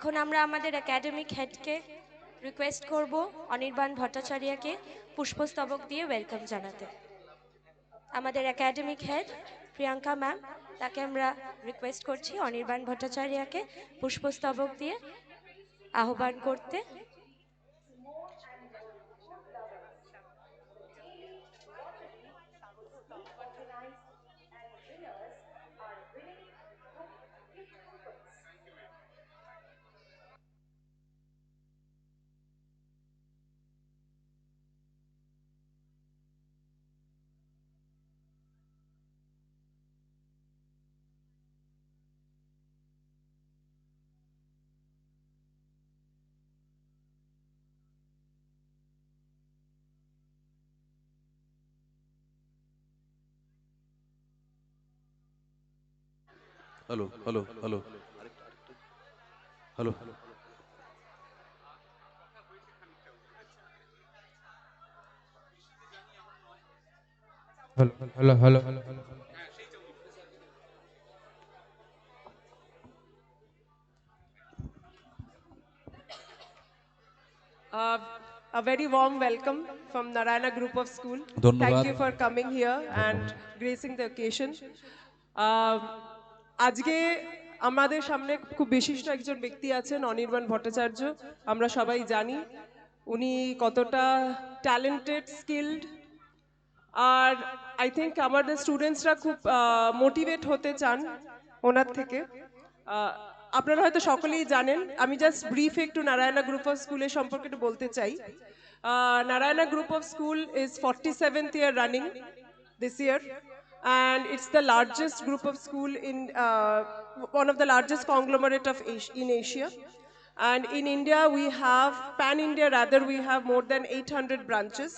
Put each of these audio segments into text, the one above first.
এখন আমরা আমাদের একাডেমিক হেডকে রিকোয়েস্ট করব অনির্বাণ ভট্টাচার্যকে পুষ্পস্তবক দিয়ে ওয়েলকাম জানাতে। আমাদের একাডেমিক হেড প্রিয়াঙ্কা ম্যাম, তাকে আমরা রিকোয়েস্ট করছি অনির্বাণ ভট্টাচার্যকে পুষ্পস্তবক দিয়ে আহ্বান করতে। Hello hello hello hello hello, hello, hello, hello. A very warm welcome from Narayana Group of School. ধন্যবাদ। Thank you for coming here and gracing the occasion. আজকে আমাদের সামনে খুব বিশিষ্ট একজন ব্যক্তি আছেন অনির্বাণ ভট্টাচার্য। আমরা সবাই জানি উনি কতটা ট্যালেন্টেড, স্কিলড, আর আই থিঙ্ক আমাদের স্টুডেন্টসরা খুব মোটিভেট হতে চান ওনার থেকে। আপনারা হয়তো সকলেই জানেন, আমি জাস্ট ব্রিফ একটু নারায়ণা গ্রুপ অফ স্কুলের সম্পর্কে একটু বলতে চাই। Narayana Group of School is 47th year running this year, and it's the largest group of school in one of the largest conglomerate of in Asia. And in India, we have pan-India rather, we have more than 800 branches.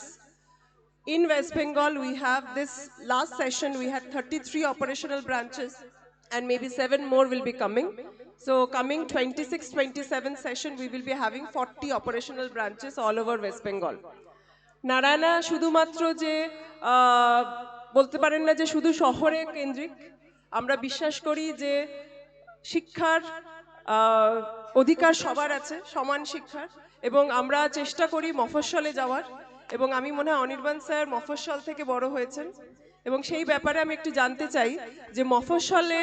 In West Bengal, we have this last session, we had 33 operational branches, and maybe 7 more will be coming. So coming 26-27 session, we will be having 40 operational branches all over West Bengal. Narayana শুধুমাত্র যে বলতে পারেন না যে শুধু শহরে কেন্দ্রিক, আমরা বিশ্বাস করি যে শিক্ষার অধিকার সবার আছে, সমান শিক্ষার, এবং আমরা চেষ্টা করি মফস্বলে যাওয়ার। এবং আমি মনে হয় অনির্বাণ স্যার মফস্বল থেকে বড় হয়েছেন, এবং সেই ব্যাপারে আমি একটু জানতে চাই যে মফস্বলে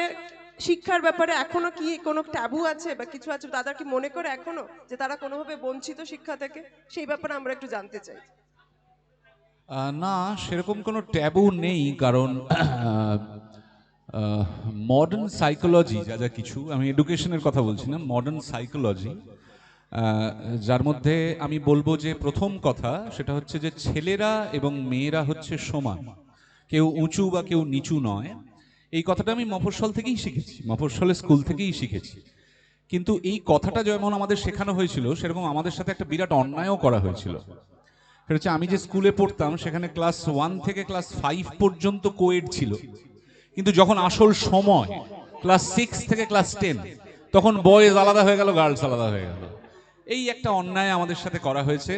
শিক্ষার ব্যাপারে এখনো কি কোনো ট্যাবু আছে বা কিছু আছে, দাদা কি মনে করে এখনো যে তারা কোনোভাবে বঞ্চিত শিক্ষা থেকে? সেই ব্যাপারে আমরা একটু জানতে চাই। না, সেরকম কোনো ট্যাবু নেই, কারণ মডার্ন সাইকোলজি যা যা কিছু, আমি এডুকেশনের কথা বলছি না, মডার্ন সাইকোলজি, যার মধ্যে আমি বলবো যে প্রথম কথা সেটা হচ্ছে যে ছেলেরা এবং মেয়েরা হচ্ছে সমান, কেউ উঁচু বা কেউ নিচু নয়। এই কথাটা আমি মফস্বল থেকেই শিখেছি, মফস্বলের স্কুল থেকেই শিখেছি। কিন্তু এই কথাটা যেমন আমাদের শেখানো হয়েছিল, সেরকম আমাদের সাথে একটা বিরাট অন্যায়ও করা হয়েছিল। সেটা হচ্ছে, আমি যে স্কুলে পড়তাম সেখানে ক্লাস 1 থেকে ক্লাস 5 পর্যন্ত কোয়েড ছিল, কিন্তু যখন আসল সময় ক্লাস 6 থেকে ক্লাস 10, তখন বয়েজ আলাদা হয়ে গেল, গার্লস আলাদা হয়ে গেল। এই একটা অন্যায় আমাদের সাথে করা হয়েছে।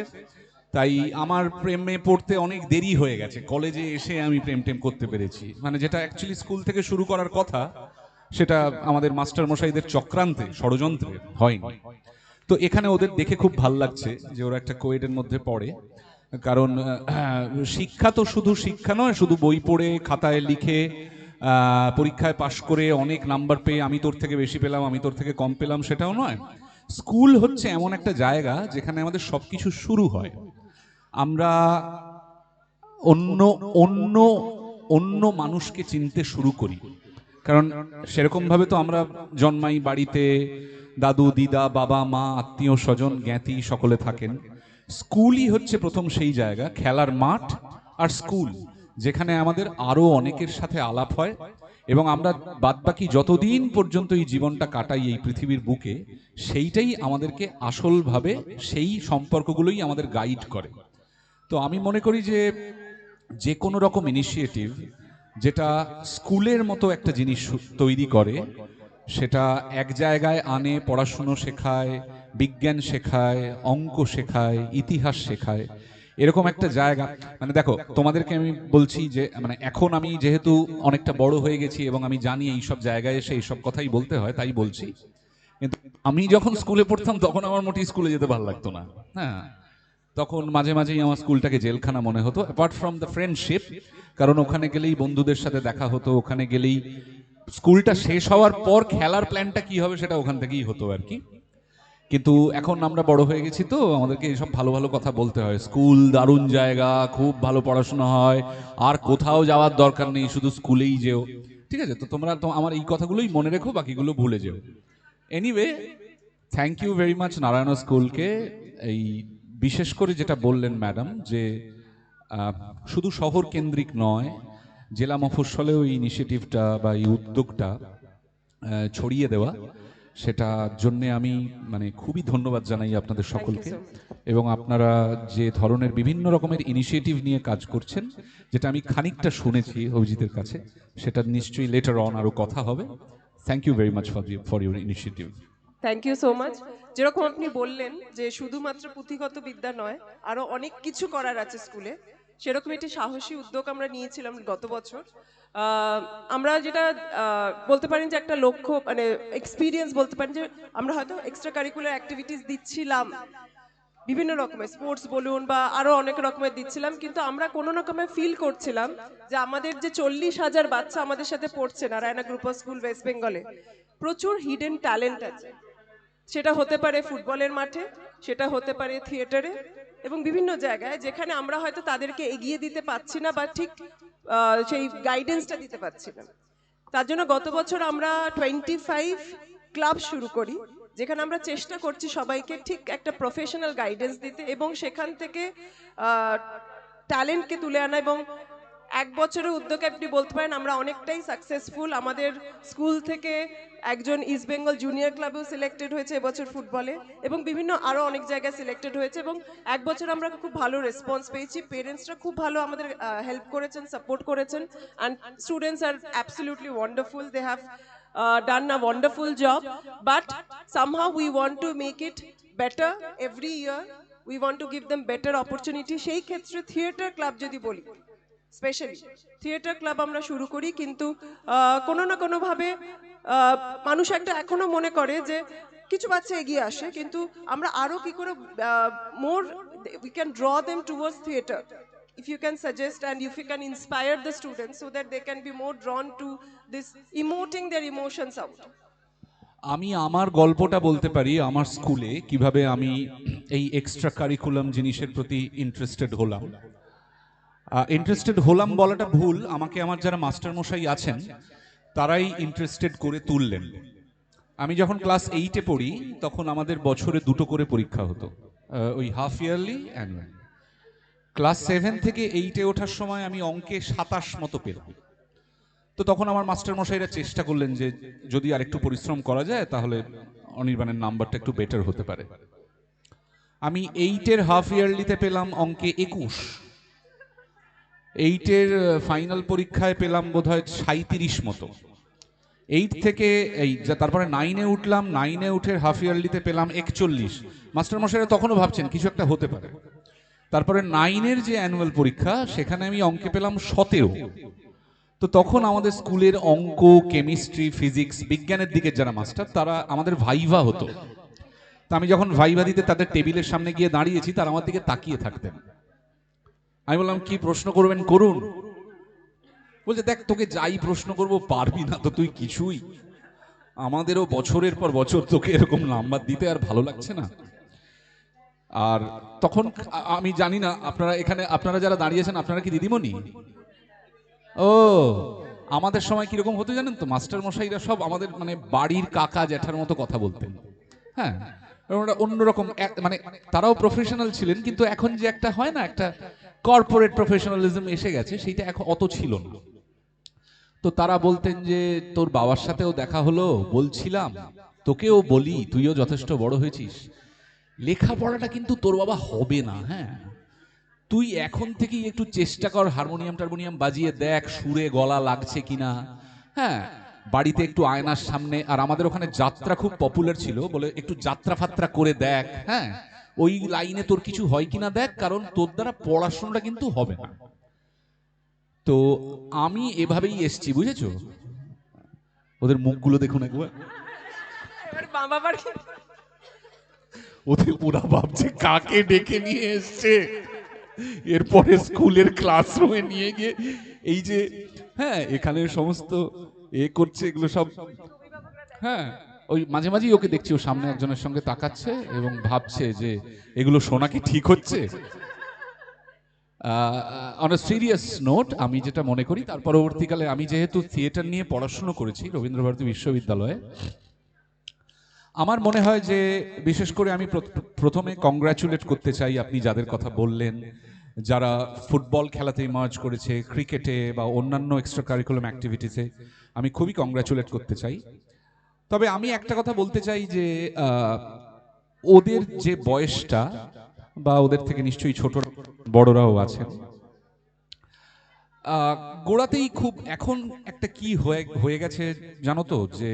তাই আমার প্রেমে পড়তে অনেক দেরি হয়ে গেছে, কলেজে এসে আমি প্রেম টেম করতে পেরেছি, মানে যেটা অ্যাকচুয়ালি স্কুল থেকে শুরু করার কথা সেটা আমাদের মাস্টার মশাইদের চক্রান্তে, ষড়যন্ত্রে হয়নি। তো এখানে ওদের দেখে খুব ভাল লাগছে যে ওরা একটা কোয়েডের মধ্যে পড়ে, কারণ শিক্ষা তো শুধু শিক্ষা নয়, শুধু বই পড়ে খাতায় লিখে পরীক্ষায় পাশ করে অনেক নাম্বার পেয়ে আমি তোর থেকে বেশি পেলাম, আমি তোর থেকে কম পেলাম, সেটাও নয়। স্কুল হচ্ছে এমন একটা জায়গা যেখানে আমাদের সবকিছু শুরু হয়। আমরা অন্য অন্য অন্য মানুষকে চিনতে শুরু করি, কারণ সেরকম ভাবে তো আমরা জন্মাই বাড়িতে, দাদু দিদা বাবা মা আত্মীয় স্বজন জ্ঞাতি সকলে থাকেন। স্কুলই হচ্ছে প্রথম সেই জায়গা, খেলার মাঠ আর স্কুল, যেখানে আমাদের আরো অনেকের সাথে আলাপ হয়, এবং আমরা বাদবাকি যতদিন পর্যন্ত এই জীবনটা কাটাই এই পৃথিবীর বুকে, সেইটাই আমাদেরকে আসলভাবে, সেই সম্পর্কগুলোই আমাদের গাইড করে। তো আমি মনে করি যে যে কোনো রকম ইনিশিয়েটিভ যেটা স্কুলের মতো একটা জিনিস তৈরি করে, সেটা এক জায়গায় আনে, পড়াশুনো শেখায়, বিজ্ঞান শেখায়, অঙ্ক শেখায়, ইতিহাস শেখায়, এরকম একটা জায়গা। মানে দেখো, তোমাদেরকে আমি বলছি যে মানে এখন আমি যেহেতু অনেকটা বড় হয়ে গেছি এবং আমি জানি এই সব জায়গায় এসে এইসব কথাই বলতে হয়, তাই বলছি কিন্তু আমি যখন স্কুলে পড়তাম তখন আমার মোটেই স্কুলে যেতে ভালো লাগতো না। হ্যাঁ, তখন মাঝে মাঝেই আমার স্কুলটাকে জেলখানা মনে হতো, অ্যাপার্ট ফ্রম দ্য ফ্রেন্ডশিপ, কারণ ওখানে গেলেই বন্ধুদের সাথে দেখা হতো, ওখানে গেলেই স্কুলটা শেষ হওয়ার পর খেলার প্ল্যানটা কি হবে সেটা ওখান থেকেই হতো আর কি। কিন্তু এখন আমরা বড় হয়ে গেছি তো আমাদেরকে এইসব ভালো ভালো কথা বলতে হয়, স্কুল দারুণ জায়গা, খুব ভালো পড়াশোনা হয়, আর কোথাও যাওয়ার দরকার নেই, শুধু স্কুলেই যেও। ঠিক আছে, তো তোমরা তো আমার এই কথাগুলোই মনে রেখো, বাকিগুলো ভুলে যেও। Anyway, thank you very much Narayan স্কুলকে। এই বিশেষ করে যেটা বললেন ম্যাডাম, যে শুধু শহর কেন্দ্রিক নয়, জেলা মফস্বলেও এই ইনিশিয়েটিভটা বা এই উদ্যোগটা ছড়িয়ে দেওয়া, সেটার জন্য আমি মানে খুবই ধন্যবাদ জানাই আপনাদের সকলকে। এবং আপনারা যে ধরনের বিভিন্ন রকমের ইনিশিয়েটিভ নিয়ে কাজ করছেন, যেটা আমি খানিকটা শুনেছি অভিজিতের কাছে, সেটা নিশ্চয়ই লেটার অন আরো কথা হবে। Thank you very much for your initiative. Thank you so much. যেরকম আপনি বললেন যে শুধুমাত্র পুঁথিগত বিদ্যা নয়, আরো অনেক কিছু করার আছে স্কুলে, সেরকম একটি সাহসী উদ্যোগ আমরা নিয়েছিলাম গত বছর। আমরা যেটা বলতে পারেন যে একটা লক্ষ্য, মানে এক্সপিরিয়েন্স বলতে পারেন, যে আমরা হয়তো এক্সট্রা কারিকুলার অ্যাক্টিভিটিস দিচ্ছিলাম, বিভিন্ন রকমের স্পোর্টস বলুন বা আরো অনেক রকমের দিচ্ছিলাম, কিন্তু আমরা কোনো রকমে ফিল করছিলাম যে আমাদের যে 40,000 বাচ্চা আমাদের সাথে পড়ছে Narayana group of school West বেঙ্গলে, প্রচুর হিডেন ট্যালেন্ট আছে। সেটা হতে পারে ফুটবলের মাঠে, সেটা হতে পারে থিয়েটারে, এবং বিভিন্ন জায়গায় যেখানে আমরা হয়তো তাদেরকে এগিয়ে দিতে পারছি না বা ঠিক সেই গাইডেন্সটা দিতে পারছি না। তার জন্য গত বছর আমরা 25 ক্লাব শুরু করি, যেখানে আমরা চেষ্টা করছি সবাইকে ঠিক একটা প্রফেশনাল গাইডেন্স দিতে এবং সেখান থেকে ট্যালেন্টকে তুলে আনা। এবং এক বছরের উদ্যোগে আপনি বলতে পারেন আমরা অনেকটাই সাকসেসফুল। আমাদের স্কুল থেকে একজন ইস্ট বেঙ্গল জুনিয়র ক্লাবেও সিলেক্টেড হয়েছে এবছর ফুটবলে, এবং বিভিন্ন আরো অনেক জায়গায় সিলেক্টেড হয়েছে, এবং এক বছর আমরা খুব ভালো রেসপন্স পেয়েছি। পেরেন্টসরা খুব ভালো আমাদের হেল্প করেছেন, সাপোর্ট করেছেন, and students are absolutely wonderful. They have done a wonderful job, but somehow we want to make it better every year. We want to give them better opportunity. সেই ক্ষেত্রে theatre club যদি বলি, specially theatre club আমরা শুরু করি, কিন্তু কোনো না কোনো ভাবে মানুষ একটা এখনো মনে করে যে কিছু বাচ্চা এগিয়ে আসে, কিন্তু আমরা আরো কি করে more we can draw them towards theatre. If you can suggest and if you can inspire the students so that they can be more drawn to this emoting their emotions out. আমি আমার গল্পটা বলতে পারি, আমার স্কুলে কিভাবে আমি এই এক্সট্রা কারিকুলাম জিনিসের প্রতি ইন্টারেস্টেড হলাম। ইন্টারেস্টেড হলাম বলাটা ভুল, আমাকে আমার যারা মাস্টার মশাই আছেন তারাই ইন্টারেস্টেড করে তুললেন। আমি যখন ক্লাস 8-এ পড়ি তখন আমাদের বছরে 2টো করে পরীক্ষা হতো, ওই হাফ ইয়ারলি অ্যানুয়াল। ক্লাস 7 থেকে 8-এ ওঠার সময় আমি অঙ্কে 27 মতো পেলাম। তো তখন আমার মাস্টার মশাইরা চেষ্টা করলেন যে যদি আরেকটু পরিশ্রম করা যায় তাহলে অনির্বাণের নাম্বারটা একটু বেটার হতে পারে। আমি 8-এর হাফ ইয়ারলিতে পেলাম অঙ্কে 21, 8-এর ফাইনাল পরীক্ষায় পেলাম বোধহয় 37 মতো। 8 থেকে তারপরে 9-এ উঠলাম, 9-এ উঠে হাফ ইয়ারলিতে পেলাম 41। মাস্টার মশাইরা তখনও ভাবছেন কিছু একটা হতে পারে। তারপরে 9-এর যে অ্যানুয়াল পরীক্ষা সেখানে আমি অঙ্কে পেলাম 17। তো তখন আমাদের স্কুলের অঙ্ক, কেমিস্ট্রি, ফিজিক্স, বিজ্ঞানের দিকে যারা মাস্টার তারা আমাদের ভাইভা হতো। তা আমি যখন ভাইভা দিতে তাদের টেবিলের সামনে গিয়ে দাঁড়িয়েছি, তারা আমার দিকে তাকিয়ে থাকতেন। আমি বললাম কি প্রশ্ন করবেন করুন। বলছে দেখ তোকে যাই প্রশ্ন করব পারবি না তো তুই কিছুই, আমাদেরও বছরের পর বছর তোকে এরকম নাম্বার দিতে আর ভালো লাগছে না। আর তখন আমি জানি না আপনারা এখানে আপনারা যারা দাঁড়িয়েছেন আপনারা কি দিদিমণি? ও, আমাদের সময় কিরকম হতো জানেন তো, মাস্টার মশাইরা সব আমাদের মানে বাড়ির কাকা জ্যাঠার মতো কথা বলতেন। হ্যাঁ, অন্যরকম মানে তারাও প্রফেশনাল ছিলেন, কিন্তু এখন যে একটা হয় না একটা কর্পোরেট প্রফেশনালিজম এসে গেছে, সেইটা এখন অত ছিল না। তো তারা বলতেন যে তোর বাবার সাথেও দেখা হলো, বলছিলাম তোকেও বলি তুইও যথেষ্ট বড় হয়েছিস, লেখাপড়াটা কিন্তু তোর বাবা হবে না, হ্যাঁ তুই এখন থেকেই একটু চেষ্টা কর, হারমোনিয়াম টারমোনিয়াম বাজিয়ে দেখ সুরে গলা লাগছে কিনা। হ্যাঁ, বাড়িতে একটু আয়নার সামনে, আর আমাদের ওখানে যাত্রা খুব পপুলার ছিল বলে একটু যাত্রা ফাত্রা করে দেখ, হ্যাঁ ওই লাইনে তোর কিছু হয় কিনা দেখ, কারণ তোর দ্বারা পড়াশোনাটা কিন্তু হবে না। তো আমি এভাবেই এসছি, বুঝেছো? ওদের মুখগুলো দেখুন একবার। এবার মা বাবার ওরা ভাবছে কাকে ডেকে নিয়ে এসছে, এরপরে স্কুলের ক্লাসরুমে নিয়ে গিয়ে এই যে হ্যাঁ এখানে সমস্ত করছে এগুলো সব। হ্যাঁ ওই মাঝে মাঝেই ওকে দেখছি, ও সামনে একজনের সঙ্গে তাকাচ্ছে এবং ভাবছে যে এগুলো শোনা কি ঠিক হচ্ছে। অন আ সিরিয়াস নোট, আমি যেটা মনে করি, তার পরবর্তীকালে আমি যেহেতু থিয়েটার নিয়ে পড়াশুনো করেছি রবীন্দ্রভারতী বিশ্ববিদ্যালয়ে, আমার মনে হয় যে বিশেষ করে আমি প্রথমে কংগ্রাচুলেট করতে চাই আপনি যাদের কথা বললেন, যারা ফুটবল খেলাতে ইমার্জ করেছে, ক্রিকেটে বা অন্যান্য এক্সট্রা কারিকুলাম অ্যাক্টিভিটিসে, আমি খুবই কংগ্রাচুলেট করতে চাই। তবে আমি একটা কথা বলতে চাই যে ওদের যে বয়সটা, বা ওদের থেকে নিশ্চয়ই ছোট বড়রাও আছেন, গোড়াতেই খুব এখন একটা কি হয়ে গেছে জানো তো, যে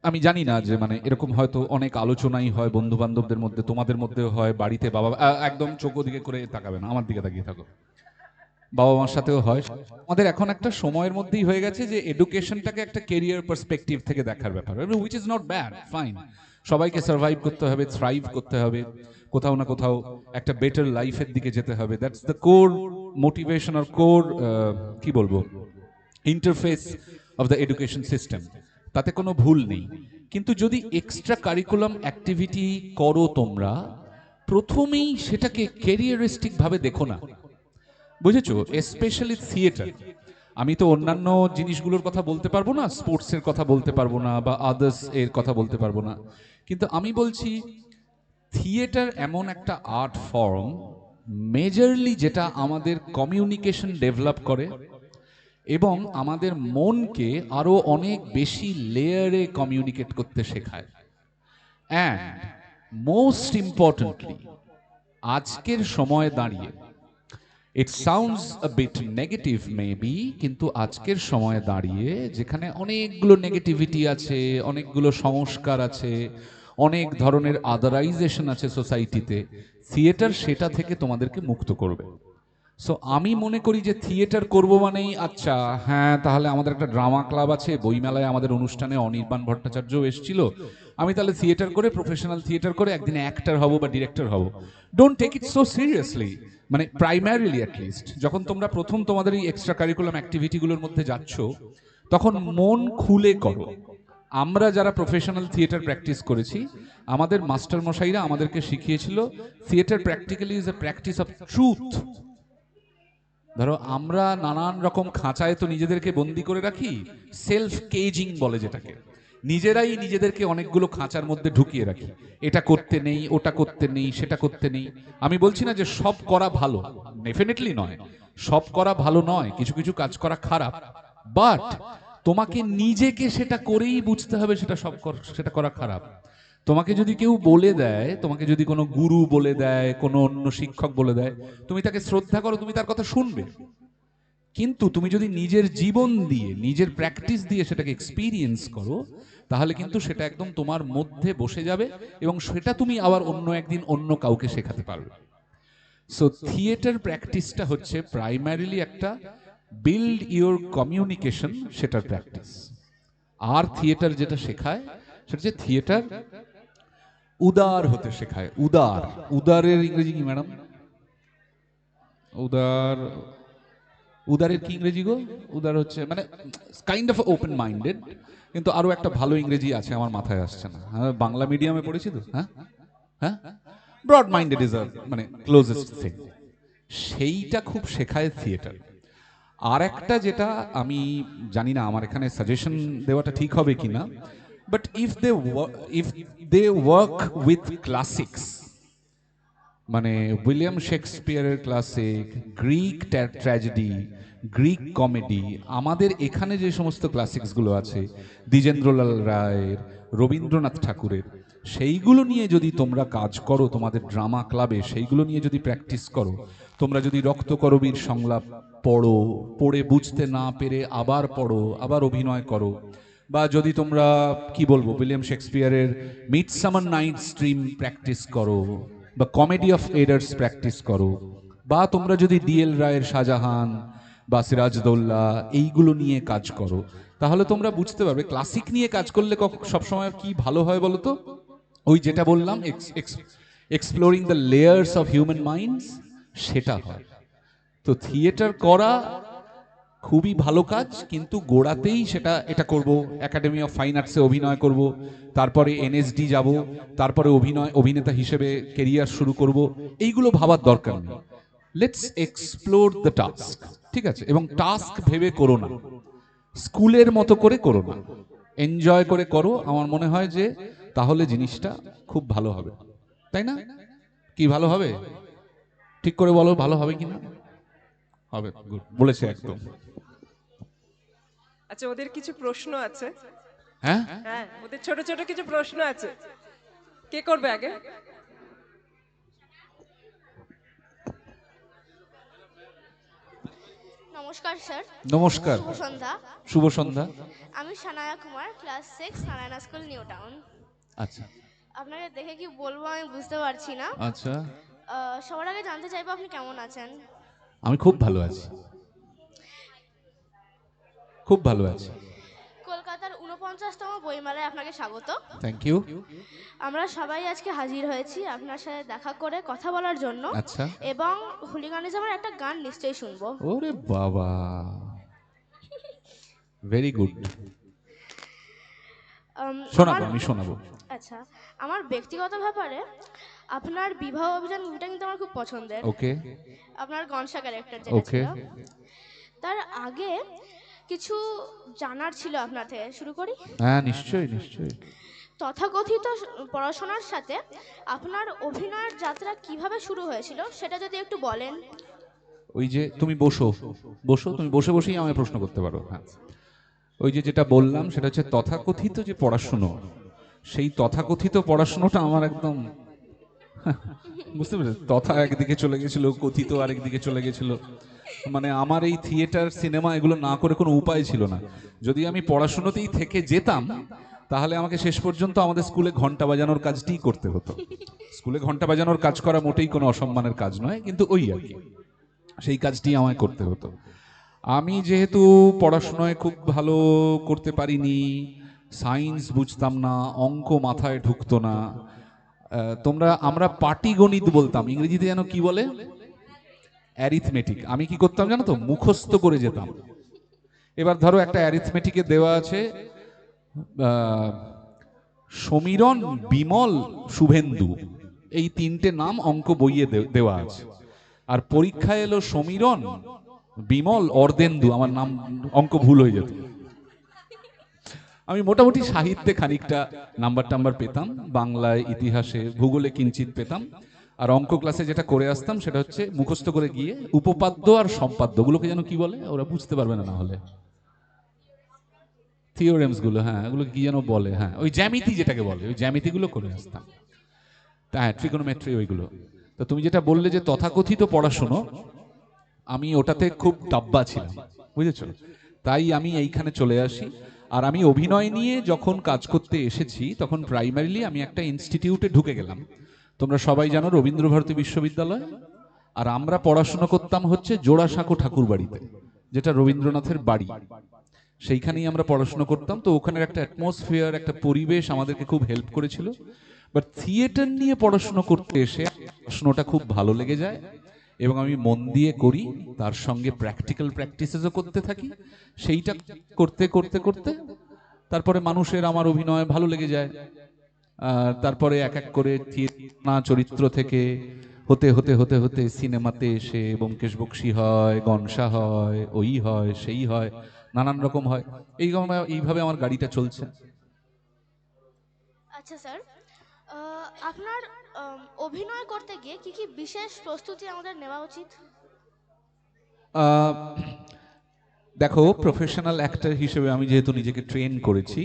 আমি জানি না যে মানে এরকম হয়তো অনেক আলোচনাই হয় বন্ধু বান্ধবদের মধ্যে, তোমাদের মধ্যেও হয়, বাড়িতে বাবা একদম চোখ দিকে করে তাকাবে না, আমার দিকে তাকিয়ে থাকো, বাবা মার সাথেও হয়। আমাদের এখন একটা সময়ের মধ্যেই হয়ে গেছে যে এডুকেশনটাকে একটা কেরিয়ার পার্সপেক্টিভ থেকে দেখার ব্যাপার, which is not bad, fine. সবাইকে সার্ভাইভ করতে হবে, থ্রাইভ করতে হবে, কোথাও না কোথাও একটা বেটার লাইফের দিকে যেতে হবে। দ্যাটস দ্য কোর মোটিভেশন আর কোর কি বলবো interface of the education system, তাতে কোনো ভুল নেই। কিন্তু যদি এক্সট্রা কারিকুলাম অ্যাক্টিভিটি করো তোমরা, প্রথমেই সেটাকে ক্যারিয়ারিস্টিক ভাবে দেখো না, বুঝেছো? Specially theatre. আমি তো অন্যান্য জিনিসগুলোর কথা বলতে পারবো না, স্পোর্টসের কথা বলতে পারবো না, বা আদার্স এর কথা বলতে পারবো না, কিন্তু আমি বলছি থিয়েটার এমন একটা আর্ট ফর্ম মেজরলি যেটা আমাদের কমিউনিকেশন ডেভেলপ করে এবং আমাদের মনকে আরো অনেক বেশি লেয়ারে কমিউনিকেট করতে শেখায়। অ্যান্ড মোস্ট ইম্পর্টেন্টলি আজকের সময়ে দাঁড়িয়ে, it sounds a bit negative maybe, কিন্তু আজকের সময়ে দাঁড়িয়ে যেখানে অনেকগুলো নেগেটিভিটি আছে, অনেকগুলো সংস্কার আছে, অনেক ধরনের আদারাইজেশন আছে সোসাইটিতে, থিয়েটার সেটা থেকে তোমাদেরকে মুক্ত করবে। সো আমি মনে করি যে থিয়েটার করব মানেই আচ্ছা হ্যাঁ তাহলে আমাদের একটা ড্রামা ক্লাব আছে, বইমেলায় আমাদের অনুষ্ঠানে অনির্বাণ ভট্টাচার্য এসেছিল, আমি তাহলে থিয়েটার করে, প্রফেশনাল থিয়েটার করে একদিন অ্যাক্টর হব বা ডিরেক্টর হব। Don't take it so seriously. মানে প্রাইমারিলি অ্যাটলিস্ট যখন তোমরা প্রথম তোমাদের এই এক্সট্রা কারিকুলাম অ্যাক্টিভিটিগুলোর মধ্যে যাচ্ছ, তখন মন খুলে করো। আমরা যারা প্রফেশনাল থিয়েটার প্র্যাকটিস করেছি, আমাদের মাস্টার মশাইরা আমাদেরকে শিখিয়েছিল theatre practically is a practice of truth. ধরো আমরা নানান রকম খাঁচায় তো নিজেদেরকে বন্দি করে রাখি, সেলফ কেজিং বলে যেটাকে, নিজেরাই নিজেদেরকে অনেকগুলো খাঁচার মধ্যে ঢুকিয়ে রাখি, এটা করতে নেই, ওটা করতে নেই, সেটা করতে নেই। আমি বলছি না যে সব করা ভালো, ডেফিনেটলি নয়, সব করা ভালো নয়, কিছু কিছু কাজ করা খারাপ, বাট তোমাকে নিজেকে সেটা করেই বুঝতে হবে সেটা করা খারাপ। তোমাকে যদি কেউ বলে দেয়, তোমাকে যদি কোনো গুরু বলে দেয়, কোনো অন্য শিক্ষক বলে দেয়, তুমি তাকে শ্রদ্ধা করো, তুমি তার কথা শুনবে। কিন্তু তুমি যদি নিজের জীবন দিয়ে, নিজের প্র্যাকটিস দিয়ে সেটাকে এক্সপিরিয়েন্স করো, তাহলে কিন্তু সেটা একদম তোমার মধ্যে বসে যাবে এবং সেটা তুমি আবার অন্য একদিন অন্য কাউকে শেখাতে পারবে। সো থিয়েটার প্র্যাকটিসটা হচ্ছে প্রাইমারিলি একটা বিল্ড ইওর কমিউনিকেশন, সেটার প্র্যাকটিস। আর থিয়েটার যেটা শেখায় সেটা হচ্ছে থিয়েটার উদার হতে শেখায়। উদার, উদারের ইংরেজি কি ম্যাডাম? উদার, উদারের কি ইংরেজি গো? উদার হচ্ছে মানে কাইন্ড অফ ওপেন মাইন্ডেড, কিন্তু আরো একটা ভালো ইংরেজি আছে আমার মাথায় আসছে না। হ্যাঁ বাংলা মিডিয়ামে পড়েছি তো। হ্যাঁ হ্যাঁ ব্রড মাইন্ডেড ইজ মানে ক্লোজেস্ট থিং, সেইটা খুব শেখায় থিয়েটার। আর একটা যেটা আমি জানি না আমার এখানে সাজেশন দেওয়াটা ঠিক হবে কিনা, but if they work with classics, মানে উইলিয়াম শেক্সপিয়ারের classic, Greek tragedy, Greek comedy, আমাদের এখানে যে সমস্ত ক্লাসিক্সগুলো আছে, দ্বিজেন্দ্রলাল রায়ের, রবীন্দ্রনাথ ঠাকুরের, সেইগুলো নিয়ে যদি তোমরা কাজ করো তোমাদের ড্রামা ক্লাবে, সেইগুলো নিয়ে যদি প্র্যাকটিস করো, তোমরা যদি রক্তকরবীর সংলাপ পড়ো, পড়ে বুঝতে না পেরে আবার পড়ো, আবার অভিনয় করো, বা যদি তোমরা কি বলবো উইলিয়াম শেক্সপিয়ারের মিডসামার নাইটস ড্রিম প্র্যাকটিস করো, বা কমেডি অফ এরার্স প্র্যাকটিস করো, বা তোমরা যদি ডিএল রায়ের শাহজাহান বা সিরাজদৌল্লা এইগুলো নিয়ে কাজ করো, তাহলে তোমরা বুঝতে পারবে ক্লাসিক নিয়ে কাজ করলে সবসময় কি ভালো হয় বলো তো? ওই যেটা বললাম, exploring the layers of human minds, সেটা হয়। তো থিয়েটার করা খুবই ভালো কাজ, কিন্তু গোড়াতেই এটা করব, একাডেমি অফ ফাইন আর্টসে অভিনয় করব, তারপরে এনএসডি যাব, তারপরে অভিনেতা হিসেবে কেরিয়ার শুরু করব, এইগুলো ভাবার দরকার নেই। লেটস এক্সপ্লোর দ্য টাস্ক, ঠিক আছে? এবং টাস্ক ভেবে করো না, স্কুলের মতো করে করো না, এনজয় করে করো। আমার মনে হয় যে তাহলে জিনিসটা খুব ভালো হবে, তাই না? কি ভালো হবে? ঠিক করে বলো, ভালো হবে কিনা? হবে, গুড বলেছে একদম। আচ্ছা, ওদের কিছু প্রশ্ন আছে। হ্যাঁ, হ্যাঁ, ওদের ছোট ছোট কিছু প্রশ্ন আছে। কে করবে আগে? নমস্কার স্যার। নমস্কার, শুভ সন্ধ্যা। শুভ সন্ধ্যা। আমি Sanaya Kumar, class 6, Narayana school, new town. আচ্ছা আপনাকে দেখে কি বলবো আমি বুঝতে পারছি না। আচ্ছা, সবার আগে জানতে চাইবো আপনি কেমন আছেন? আমি খুব ভালো আছি, খুব ভালো আছি। কলকাতার 49তম বইমেলায় আপনাকে স্বাগত। Thank you. আমরা সবাই আজকে হাজির হয়েছি আপনার সাথে দেখা করে কথা বলার জন্য। আচ্ছা, এবং হুলিগানিজমের একটা গান নিশ্চয়ই শুনবো। ওরে বাবা, ভেরি গুড, শোনাবো, আমি শোনাবো। আচ্ছা, আমার ব্যক্তিগত ব্যাপারে আপনার বিবাহ অভিযান মুভিটা কিন্তু আমার খুব পছন্দের। ওকে আপনার গনসা ক্যারেক্টার যেটা ওকে, ছিল। তার আগে কিছু জানার ছিল আপনার থেকে, শুরু করি? হ্যাঁ নিশ্চয়ই নিশ্চয়ই। তথাকথিত পড়াশোনার সাথে আপনার অভিনয়ের যাত্রা কিভাবে শুরু হয়েছিল সেটা যদি একটু বলেন। ওই যে তুমি বসো বসো, তুমি বসে বসেই আমায় প্রশ্ন করতে পারো। হ্যাঁ, ওই যে যেটা বললাম সেটা হচ্ছে তথাকথিত যে পড়াশুনো, সেই তথাকথিত পড়াশুনোটা আমার একদম বুঝতে পেরেছ, তথা একদিকে চলে গেছিল, কথিত আরেকদিকে চলে গেছিল। মানে আমার এই থিয়েটার সিনেমা এগুলো না করে কোনো উপায় ছিল না। যদি আমি পড়াশুনোতেই থেকে যেতাম তাহলে আমাকে শেষ পর্যন্ত আমাদের স্কুলে ঘন্টা বাজানোর কাজটিই করতে হতো। স্কুলে ঘন্টা বাজানোর কাজ করা মোটেই কোনো অসম্মানের কাজ নয়, কিন্তু ওই আর কি, সেই কাজটি আমায় করতে হতো। আমি যেহেতু পড়াশোনায় খুব ভালো করতে পারিনি, সায়েন্স বুঝতাম না, অঙ্ক মাথায় ঢুকতো না, আমরা পাটিগণিত বলতাম, ইংরেজিতে যেন কি বলে, অ্যারিথমেটিক। আমি কি করতাম জানো তো, মুখস্থ করে যেতাম। এবার ধরো একটা অ্যারিথমেটিকে দেওয়া আছে সমীরণ, বিমল, শুভেন্দু, এই তিনটে নাম অঙ্ক বইয়ে দেওয়া আছে। আর পরীক্ষায় এলো সমীরণ, বিমল, অর্ধেন্দু, আমার নাম, অঙ্ক ভুল হয়ে যেত। আমি মোটামুটি সাহিত্যে খানিকটা নাম্বার টাম্বার পেতাম, বাংলায়, ইতিহাসে, ভূগোলে কিঞ্চিত পেতাম। আর অঙ্ক ক্লাসে যেটা করে আসতাম সেটা হচ্ছে মুখস্থ করে গিয়ে উপপাদ্য আর সম্পাদ্য গুলোকে যেন কি বলে, ওরা বুঝতে পারবে না হলে, থিওরেমস গুলো, হ্যাঁ ওগুলো কি যেন বলে, হ্যাঁ ওই জ্যামিতি যেটাকে বলে, ওই জ্যামিতিগুলো করে আসতাম। হ্যাঁ, ট্রিগোনোমেট্রি ওইগুলো। তো তুমি যেটা বললে যে তথাকথিত পড়াশুনো, আমি ওটাতে খুব ডাব্বা ছিলাম, বুঝেছো? তাই আমি এইখানে চলে আসি। আর আমি অভিনয় নিয়ে যখন কাজ করতে এসেছি তখন প্রাইমারিলি আমি একটা ইনস্টিটিউটে ঢুকে গেলাম। তোমরা সবাই জানো রবীন্দ্রভারতী বিশ্ববিদ্যালয়। আর আমরা পড়াশোনা করতাম হচ্ছে জোড়াসাঁকো ঠাকুর বাড়িতে, যেটা রবীন্দ্রনাথের বাড়ি, সেইখানেই আমরা পড়াশোনা করতাম। তো ওখানের একটা অ্যাটমসফিয়ার, একটা পরিবেশ আমাদেরকে খুব হেল্প করেছিল। বাট থিয়েটার নিয়ে পড়াশোনা করতে এসে পড়াশোনাটা খুব ভালো লেগে যায় এবং আমি মন দিয়ে করি, তার সঙ্গে প্র্যাকটিক্যাল প্র্যাকটিসেসও করতে থাকি। সেইটা করতে করতে করতে তারপরে মানুষের আমার অভিনয় ভালো লেগে যায়। তারপরে এক এক করে থিয়েটার চরিত্র থেকে হতে হতে হতে হতে সিনেমাতে এসে ব্যোমকেশ বক্সী হয়, গনসা হয়, ওই হয়, সেই হয়, নানান রকম হয়। এইভাবে আমার গাড়িটা চলছে। আচ্ছা স্যার, আপনার অভিনয় করতে গিয়ে কি কি বিশেষ প্রস্তুতি আমাদের নেওয়া উচিত? আহ, দেখো, প্রফেশনাল অ্যাক্টর হিসেবে আমি যেহেতু নিজেকে ট্রেন করেছি,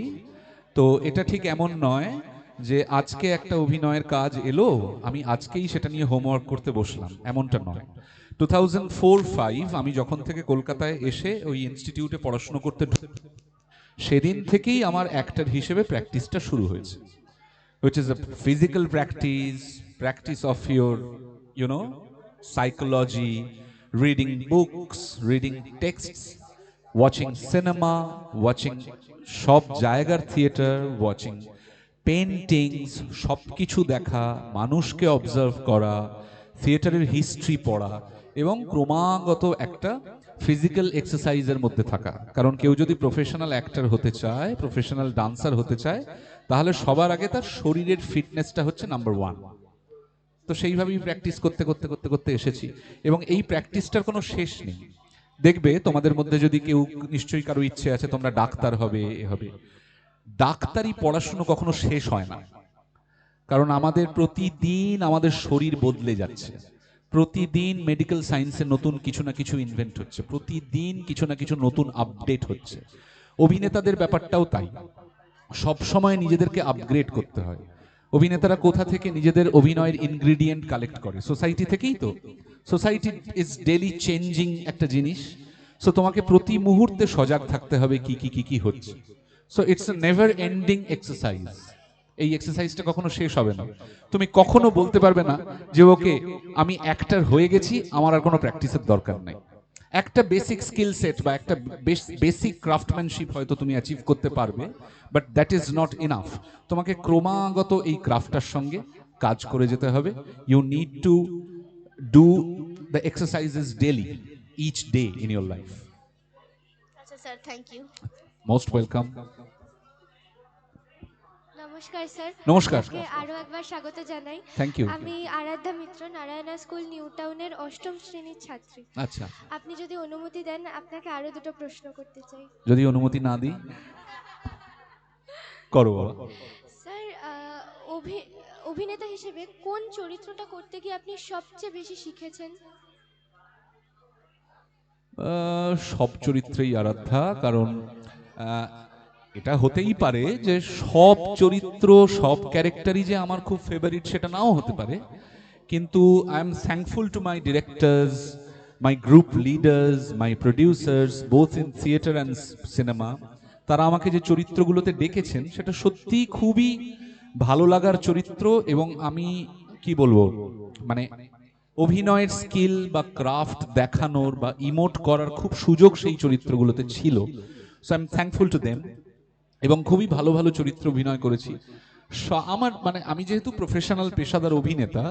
তো এটা ঠিক এমন নয় যে আজকে একটা অভিনয়ের কাজ এলো আমি আজকেই সেটা নিয়ে হোমওয়ার্ক করতে বসলাম, এমনটা নয়। 2004-05 আমি যখন থেকে কলকাতায় এসে ওই ইনস্টিটিউটে পড়াশোনা করতে সেদিন থেকেই আমার অ্যাক্টর হিসেবে প্র্যাকটিসটা শুরু হয়েছে, which is a physical practice of your, psychology, reading books, reading texts, watching cinema, watching সব জায়গার থিয়েটার, ওয়াচিং পেন্টিংস, সব কিছু দেখা, মানুষকে অবজার্ভ করা, থিয়েটারের হিস্ট্রি পড়া এবং ক্রমাগত একটা ফিজিক্যাল এক্সারসাইজের মধ্যে থাকা। কারণ কেউ যদি প্রফেশনাল অ্যাক্টর হতে চায়, প্রফেশনাল ডান্সার হতে চায়, তাহলে সবার আগে তার শরীরের ফিটনেসটা হচ্ছে নাম্বার ওয়ান। তো সেইভাবেই প্র্যাকটিস করতে করতে করতে করতে এসেছি এবং এই প্র্যাকটিসটার কোনো শেষ নেই। দেখবে তোমাদের মধ্যে যদি কেউ, নিশ্চয়ই কারো ইচ্ছে আছে তোমরা ডাক্তার হবে, এ হবে, ডাক্তারি পড়াশুনো কখনো শেষ হয় না। কারণ আমাদের প্রতিদিন আমাদের শরীর বদলে যাচ্ছে, প্রতিদিন মেডিকেল সায়েন্সে নতুন কিছু না কিছু ইনভেন্ট হচ্ছে, প্রতিদিন কিছু না কিছু নতুন আপডেট হচ্ছে। অভিনেতাদের ব্যাপারটাও তাই, সব সময় নিজেদেরকে আপগ্রেড করতে হয়। অভিনেতারা কোথা থেকে নিজেদের অভিনয়ের ইনগ্রেডিয়েন্ট কালেক্ট করে? সোসাইটি থেকেই তো। সোসাইটি ইজ ডেইলি চেঞ্জিং একটা জিনিস। সো তোমাকে প্রতি মুহূর্তে সজাগ থাকতে হবে কি কি কি কি হচ্ছে। So it's a never ending exercise. এই এক্সারসাইজটা কখনো শেষ হবে না। তুমি কখনো বলতে পারবে না যে ওকে আমি অ্যাক্টর হয়ে গেছি, আমার আর কোনো প্র্যাকটিসের দরকার নাই। একটা বেসিক স্কিল সেট বা একটা বেসিক ক্রাফটম্যানশিপ হয়তো তুমি অ্যাচিভ করতে পারবে, but that is not enough. তোমাকে ক্রমাগত এই ক্রাফটটার সঙ্গে কাজ করে যেতে হবে। You need to do the exercises daily, each day in your life. আচ্ছা sir, thank you. Most welcome. নমস্কার স্যার। নমস্কার। আপনাকে আরো একবার স্বাগত জানাই। Thank you. আমি আরাধ্যা মিত্র, নারায়ণা স্কুল নিউ টাউনের 8ম শ্রেণীর ছাত্রী। আচ্ছা, আপনি যদি অনুমতি দেন আপনাকে আরো দুটো প্রশ্ন করতে চাই। যদি অনুমতি না দিই করো বাবা। স্যার, অভিনেতা হিসেবে কোন চরিত্রটা করতে গিয়ে আপনি সবচেয়ে বেশি শিখেছেন? সব চরিত্রেই আরাধ্যা, কারণ এটা হতেই পারে যে সব চরিত্র, সব ক্যারেক্টারই যে আমার খুব ফেভারিট সেটা নাও হতে পারে, কিন্তু I am thankful to my directors, my group leaders, my producers, both in theatre and cinema. তারা আমাকে যে চরিত্রগুলোতে ডেকেছেন সেটা সত্যি খুবই ভালো লাগার চরিত্র, এবং আমি কি বলবো, মানে অভিনয়ের স্কিল বা ক্রাফট দেখানোর বা ইমোট করার খুব সুযোগ সেই চরিত্রগুলোতে ছিল। So I am thankful to them, এবং খুবই ভালো ভালো চরিত্র অভিনয় করেছি। আমার মানে আমি যেহেতু প্রফেশনাল পেশাদার অভিনেতা,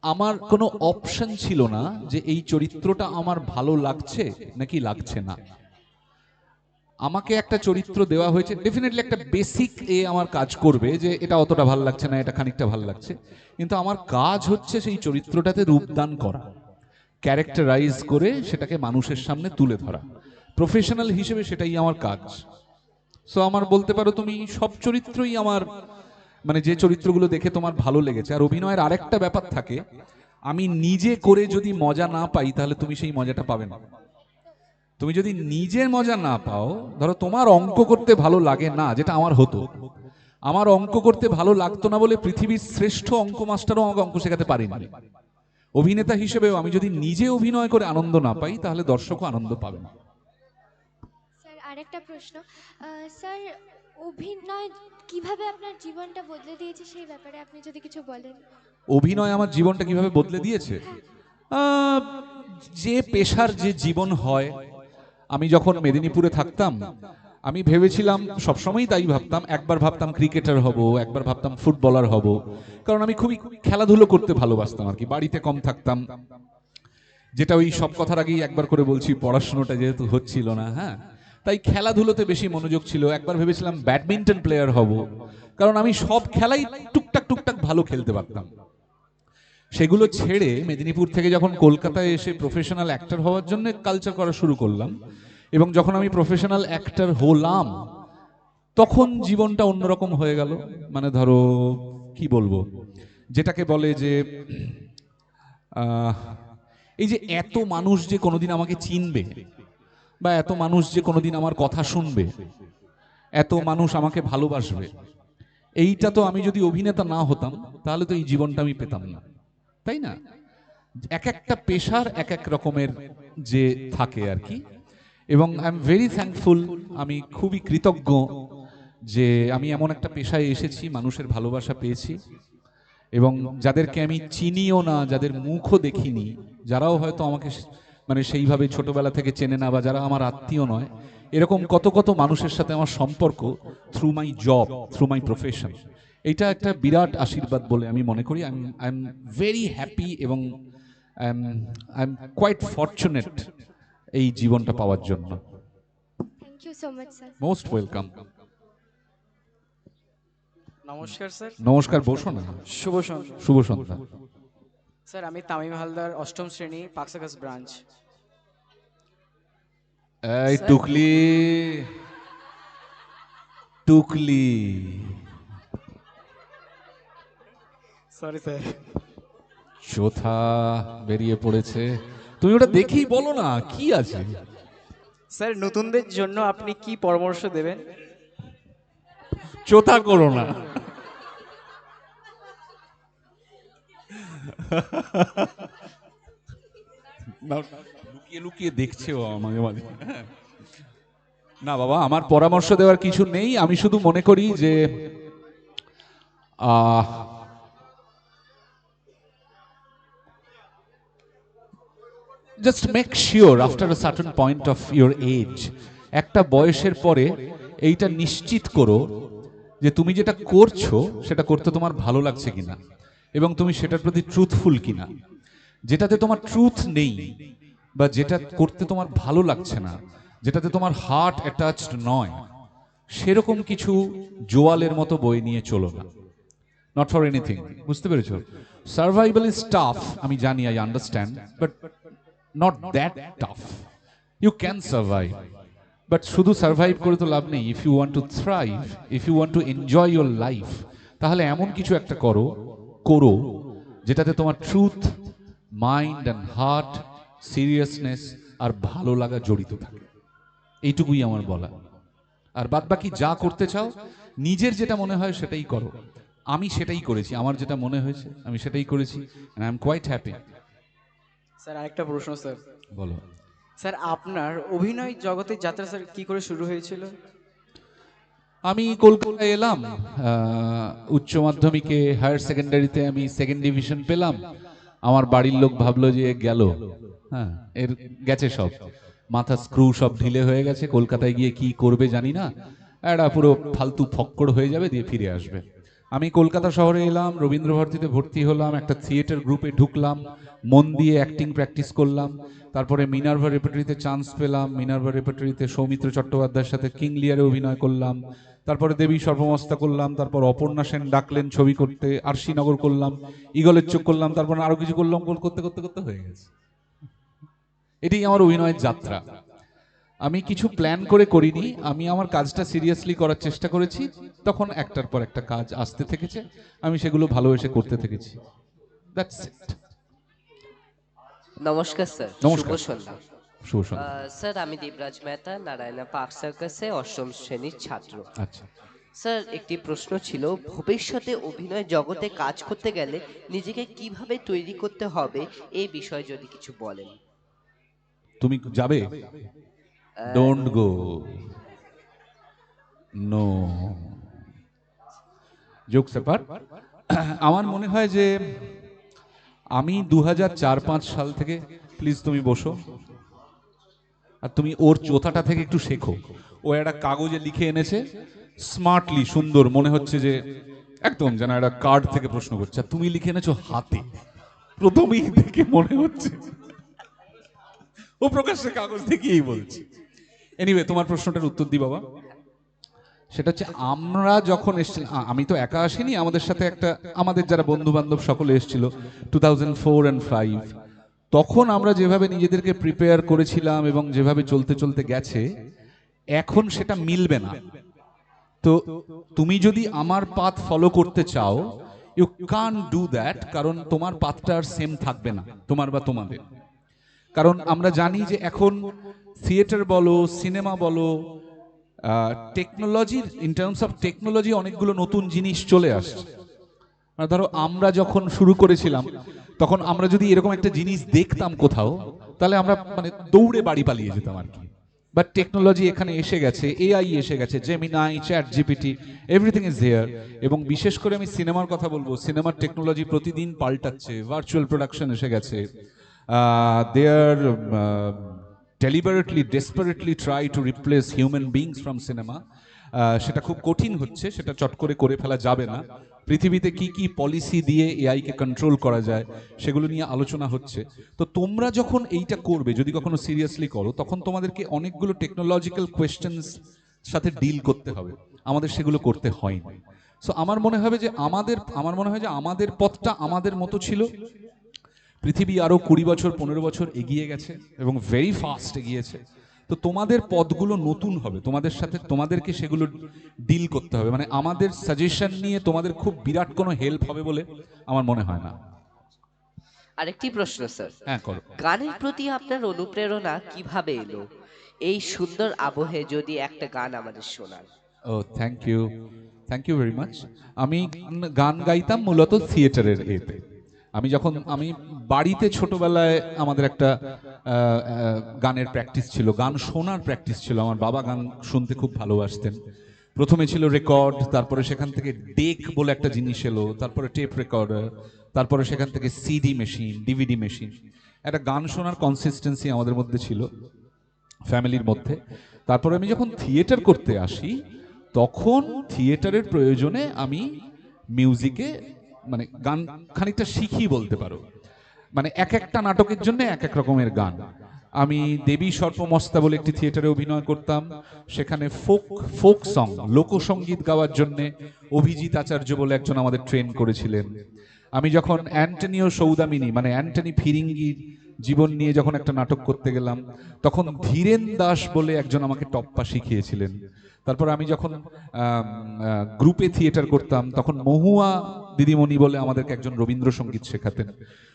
আমার কোনো অপশন ছিল না যে এই চরিত্রটা আমার ভালো লাগছে নাকি লাগছে না। আমাকে একটা চরিত্র দেওয়া হয়েছে, ডেফিনেটলি একটা বেসিক আমার কাজ করবে যে এটা অতটা ভালো লাগছে না, এটা খানিকটা ভালো লাগছে, কিন্তু আমার কাজ হচ্ছে সেই চরিত্রটাতে রূপদান করা, ক্যারেক্টারাইজ করে সেটাকে মানুষের সামনে তুলে ধরা। প্রফেশনাল হিসেবে সেটাই আমার কাজ। সো আমার বলতে পারো তুমি সব চরিত্রই আমার, মানে যে চরিত্রগুলো দেখে তোমার ভালো লেগেছে। আর অভিনয়ের আরেকটা ব্যাপার থাকে, আমি নিজে করে যদি মজা না পাই তাহলে তুমি সেই মজাটা পাবে না। তুমি যদি নিজের মজা না পাও, ধরো তোমার অঙ্ক করতে ভালো লাগে না, যেটা আমার হতো, আমার অঙ্ক করতে ভালো লাগতো না বলে পৃথিবীর শ্রেষ্ঠ অঙ্ক মাস্টারও আমাকে অঙ্ক শেখাতে পারেনি। অভিনেতা হিসেবেও আমি যদি নিজে অভিনয় করে আনন্দ না পাই তাহলে দর্শকও আনন্দ পাবে না। স্যার, আরেকটা প্রশ্ন। স্যার, অভিনয় কিভাবে আপনার জীবনটা বদলে দিয়েছে সেই ব্যাপারে আপনি যদি কিছু বলেন। অভিনয় আমার জীবনটা কিভাবে বদলে দিয়েছে? যে পেশার যে জীবন হয়, আমি যখন মেদিনীপুরে থাকতাম আমি ভেবেছিলাম, সবসময়ই তাই ভাবতাম, একবার ভাবতাম ক্রিকেটার হব, একবার ভাবতাম ফুটবলার হব, কারণ আমি খুবই খেলাধুলো করতে ভালোবাসতাম আর কি। বাড়িতে কম থাকতাম, যেটা ওই সব কথার আগেই একবার করে বলছি, পড়াশোনাটা যেহেতু হচ্ছিল না, হ্যাঁ, তাই খেলাধুলোতে বেশি মনোযোগ ছিল। একবার ভেবেছিলাম ব্যাডমিন্টন প্লেয়ার হব, কারণ আমি সব খেলাই টুকটাক টুকটাক ভালো খেলতে পারতাম। সেগুলো ছেড়ে মেদিনীপুর থেকে যখন কলকাতায় এসে প্রফেশনাল অ্যাক্টর হওয়ার জন্য কালচার করা শুরু করলাম, এবং যখন আমি প্রফেশনাল অ্যাক্টর হলাম তখন জীবনটা অন্যরকম হয়ে গেল। মানে ধরো কি বলবো, যেটাকে বলে যে এই যে এত মানুষ যে কোনোদিন আমাকে চিনবে, বা এত মানুষ যে কোনোদিন আমার কথা শুনবে, এত মানুষ আমাকে ভালোবাসবে, এইটা তো আমি যদি অভিনেতা না হতাম তাহলে তো এই জীবনটা আমি পেতাম না, তাই না? এক একটা পেশার এক এক রকমের যে থাকে আর কি। এবং আই এম ভেরি থ্যাঙ্কফুল, আমি খুবই কৃতজ্ঞ যে আমি এমন একটা পেশায় এসেছি, মানুষের ভালোবাসা পেয়েছি, এবং যাদেরকে আমি চিনিও না, যাদের মুখও দেখিনি, যারাও হয়তো আমাকে মানে সেইভাবে ছোটবেলা থেকে চেনে না বা যারা আমার আত্মীয় নয়, এরকম কত কত মানুষের সাথে আমার সম্পর্ক through my job, through my profession. এটা একটা বিরাট আশীর্বাদ বলে আমি মনে করি। আই এম ভেরি হ্যাপি এবং আই এম কোয়াইট ফরচুনেট এই জীবনটা পাওয়ার জন্য। Thank you so much sir. Most welcome. নমস্কার স্যার। নমস্কার, বসো না। শুভ সন্ধ্যা। শুভ সন্ধ্যা। স্যার আমি তামিম হালদার, অষ্টম শ্রেণী, পাকসাকাস ব্রাঞ্চ। এই টুকলি টুকলি, সরি স্যার। চোথা বেরিয়ে পড়েছে। তুমি ওটা দেখেই বলো না কি আছে। স্যার নতুনদের জন্য আপনি কি পরামর্শ দেবেন? চোথা করো না। লুকিয়ে লুকিয়ে দেখছেও মাঝে মাঝে। না বাবা, আমার পরামর্শ দেওয়ার কিছু নেই। আমি শুধু মনে করি যে just make sure after a certain point of your age, একটা বয়সের পরে এইটা নিশ্চিত করো যে তুমি যেটা করছো সেটা করতে তোমার ভালো লাগছে কিনা এবং তুমি সেটার প্রতি ট্রুথফুল কিনা। যেটাতে তোমার ট্রুথ নেই বা যেটা করতে তোমার ভালো লাগছে না, যেটাতে তোমার হার্ট অ্যাটাচড নয়, সেরকম কিছু জোয়ালের মতো বই নিয়ে চলো না। নট ফর এনিথিং, বুঝতে পেরেছো? সার্ভাইভাল ইজ টাফ, আমি জানি, I understand, but not that tough. You can survive, but শুধু সার্ভাইভ করে তো লাভ নেই। If you want to thrive, if you want to enjoy your life, তাহলে এমন কিছু একটা করো যেটাতে তোমার truth, mind and heart, seriousness আর ভালো লাগা জড়িত থাকে। এইটুকুই আমার বলা। আর বাদ বাকি যা করতে চাও, নিজের যেটা মনে হয় সেটাই করো। আমি সেটাই করেছি, আমার যেটা মনে হয়েছে আমি সেটাই করেছি, and I am quite happy. Sir আরেকটা প্রশ্ন স্যার। বলো। স্যার আপনার অভিনয় জগতের যাত্রা স্যার কি করে শুরু হয়েছিল? আমি কলকাতায় এলাম, উচ্চ মাধ্যমিকে, হায়ার সেকেন্ডারিতে আমি সেকেন্ড ডিভিশন পেলাম। আমার বাড়ির লোক ভাবলো যে গেল, হ্যাঁ এর গেছে সব, মাথা স্ক্রু সব ঢিলে হয়ে গেছে, কলকাতায় গিয়ে কি করবে জানি না, একটা পুরো ফালতু ফক্কর হয়ে যাবে, দিয়ে ফিরে আসবে। আমি কলকাতা শহরে এলাম, রবীন্দ্র ভারতীতে ভর্তি হলাম, একটা থিয়েটার গ্রুপে ঢুকলাম, মন দিয়ে অ্যাক্টিং প্র্যাকটিস করলাম। তারপরে মিনার্ভা রেপার্টরিতে চান্স পেলাম, মিনার্ভা রেপার্টরিতে সৌমিত্র চট্টোপাধ্যায়ের সাথে কিং লিয়ারে অভিনয় করলাম। তারপরে দেবী সর্বমস্তা করলাম, তারপর অপর্ণা সেন ডাকলেন ছবি করতে, আরশিনগর করলাম, ঈগলের চোখ করলাম, তারপর আরো কিছু করলাম, করতে করতে করতে হয়ে গেছে। এটাই আমার অভিনয়ের যাত্রা। আমি কিছু প্ল্যান করে করিনি, আমি আমার কাজটা সিরিয়াসলি করার চেষ্টা করেছি, তখন একটার পর একটা কাজ আসতে থেকেছে, আমি সেগুলো ভালোবেসে করতে থেকেছি। That's it. নমস্কার স্যার। নমস্কার। শুভ সন্ধ্যা। শুভ সন্ধ্যা। স্যার আমি দেবরাজ মেহতা, নারায়ণা পার্ক সার্কাসে অষ্টম শ্রেণীর ছাত্র। আচ্ছা, স্যার একটি প্রশ্ন ছিল, ভবিষ্যতে অভিনয় জগতে কাজ করতে গেলে নিজেকে কিভাবে তৈরি করতে হবে এই বিষয়ে যদি কিছু বলেন। তুমি যাবে? Don't go, no. Jokes apart, আমার মনে হয় যে আমি 2004-05 সাল থেকে, প্লিজ তুমি বসো, আর তুমি ওর চোথাটা থেকে একটু শেখো। ও একটা কাগজে লিখে এনেছে স্মার্টলি, সুন্দর, মনে হচ্ছে যে একদম যেন একটা কার্ড থেকে প্রশ্ন করছে, আর তুমি লিখে এনেছো হাতে। প্রথমেই দেখে মনে হচ্ছে ও প্রকাশ্যে কাগজ থেকেই বলছে। এনিওয়ে, তোমার প্রশ্নটার উত্তর দিই বাবা। সেটা হচ্ছে, আমরা যখন এসেছি, আমি তো একা আসিনি, আমাদের সাথে আমাদের যারা বন্ধু বান্ধব সকলে এসেছিল 2004 and 2005, তখন আমরা যেভাবে নিজেদেরকে প্রিপেয়ার করেছিলাম এবং যেভাবে চলতে চলতে গেছে, এখন সেটা মিলবে না। তো তুমি যদি আমার পাথ ফলো করতে চাও, ইউ কান্ট ডু দ্যাট, কারণ তোমার পাথটা আর সেম থাকবে না, তোমার বা তোমাদের। কারণ আমরা জানি যে এখন থিয়েটার বলো, সিনেমা বলো, টেকনোলজির, ইন টার্মস অফ টেকনোলজি অনেকগুলো নতুন জিনিস চলে আসছে। ধরো আমরা যখন শুরু করেছিলাম, তখন আমরা যদি এরকম একটা জিনিস দেখতাম কোথাও, তাহলে আমরা মানে দৌড়ে বাড়ি পালিয়ে যেতাম আর কি। বাট টেকনোলজি এখানে এসে গেছে, এআই এসে গেছে, Gemini, chat GPT, everything is there. এবং বিশেষ করে আমি সিনেমার কথা বলবো, সিনেমার টেকনোলজি প্রতিদিন পাল্টাচ্ছে, ভার্চুয়াল প্রোডাকশন এসে গেছে। They are deliberately desperately try to replace human beings from cinema. সেটা খুব কঠিন হচ্ছে, সেটা চট করে ফেলা যাবে না। পৃথিবীতে কি কি পলিসি দিয়ে এআইকে কন্ট্রোল করা যায় সেগুলো নিয়ে আলোচনা হচ্ছে। তো তোমরা যখন এইটা করবে, যদি কখনো সিরিয়াসলি করো, তখন তোমাদেরকে অনেকগুলো টেকনোলজিক্যাল কোয়েশ্চেন্স সাথে ডিল করতে হবে, আমাদের সেগুলো করতে হয়নি। সো আমার মনে হয় যে আমাদের পথটা আমাদের মতো ছিল। পৃথিবী আরো 20 বছর 15 বছর এগিয়ে গেছে এবং ভেরি ফাস্ট এগিয়েছে। তো তোমাদের পথগুলো নতুন হবে, তোমাদেরকে সেগুলো ডিল করতে হবে। মানে আমাদের সাজেশন নিয়ে তোমাদের খুব বিরাট কোনো হেল্প হবে বলে আমার মনে হয় না। আরেকটি প্রশ্ন স্যার, হ্যাঁ, করো। গানের প্রতি আপনার অনুপ্রেরণা কিভাবে এলো? এই সুন্দর আবহে যদি একটা গান আমাদের শোনান। ও থ্যাংক ইউ ভেরি মাচ। আমি গান গাইতাম মূলত থিয়েটারের এতে। আমি বাড়িতে ছোটবেলায় আমাদের একটা গানের প্র্যাকটিস ছিল, গান শোনার প্র্যাকটিস ছিল। আমার বাবা গান শুনতে খুব ভালোবাসতেন। প্রথমে ছিল রেকর্ড, তারপরে সেখান থেকে ডেক বলে একটা জিনিস এলো, তারপরে টেপ রেকর্ডার, তারপরে সেখান থেকে সিডি মেশিন, ডিভিডি মেশিন। একটা গান শোনার কনসিস্টেন্সি আমাদের মধ্যে ছিল, ফ্যামিলির মধ্যে। তারপরে আমি যখন থিয়েটার করতে আসি, তখন থিয়েটারের প্রয়োজনে আমি মিউজিকে মানে গান খানিকটা শিখি বলতে পারো। মানে এক একটা নাটকের জন্য এক এক রকমের গান। আমি দেবী সর্পমস্তা বলে একটি থিয়েটারে অভিনয় করতাম, সেখানে ফোক সং, লোকসঙ্গীত গাওয়ার জন্য অভিজিৎ আচার্য বলে একজন আমাদের ট্রেন করেছিলেন। আমি যখন অ্যান্টনিও সৌদামিনী মানে অ্যান্টনি ফিরিঙ্গির জীবন নিয়ে যখন একটা নাটক করতে গেলাম, তখন ধীরেন দাস বলে একজন আমাকে টপ্পা শিখিয়েছিলেন। তারপর আমি যখন গ্রুপে থিয়েটার করতাম, তখন মহুয়া দিদিমণি বলে আমাদেরকে একজন রবীন্দ্রসঙ্গীত শেখাতেন।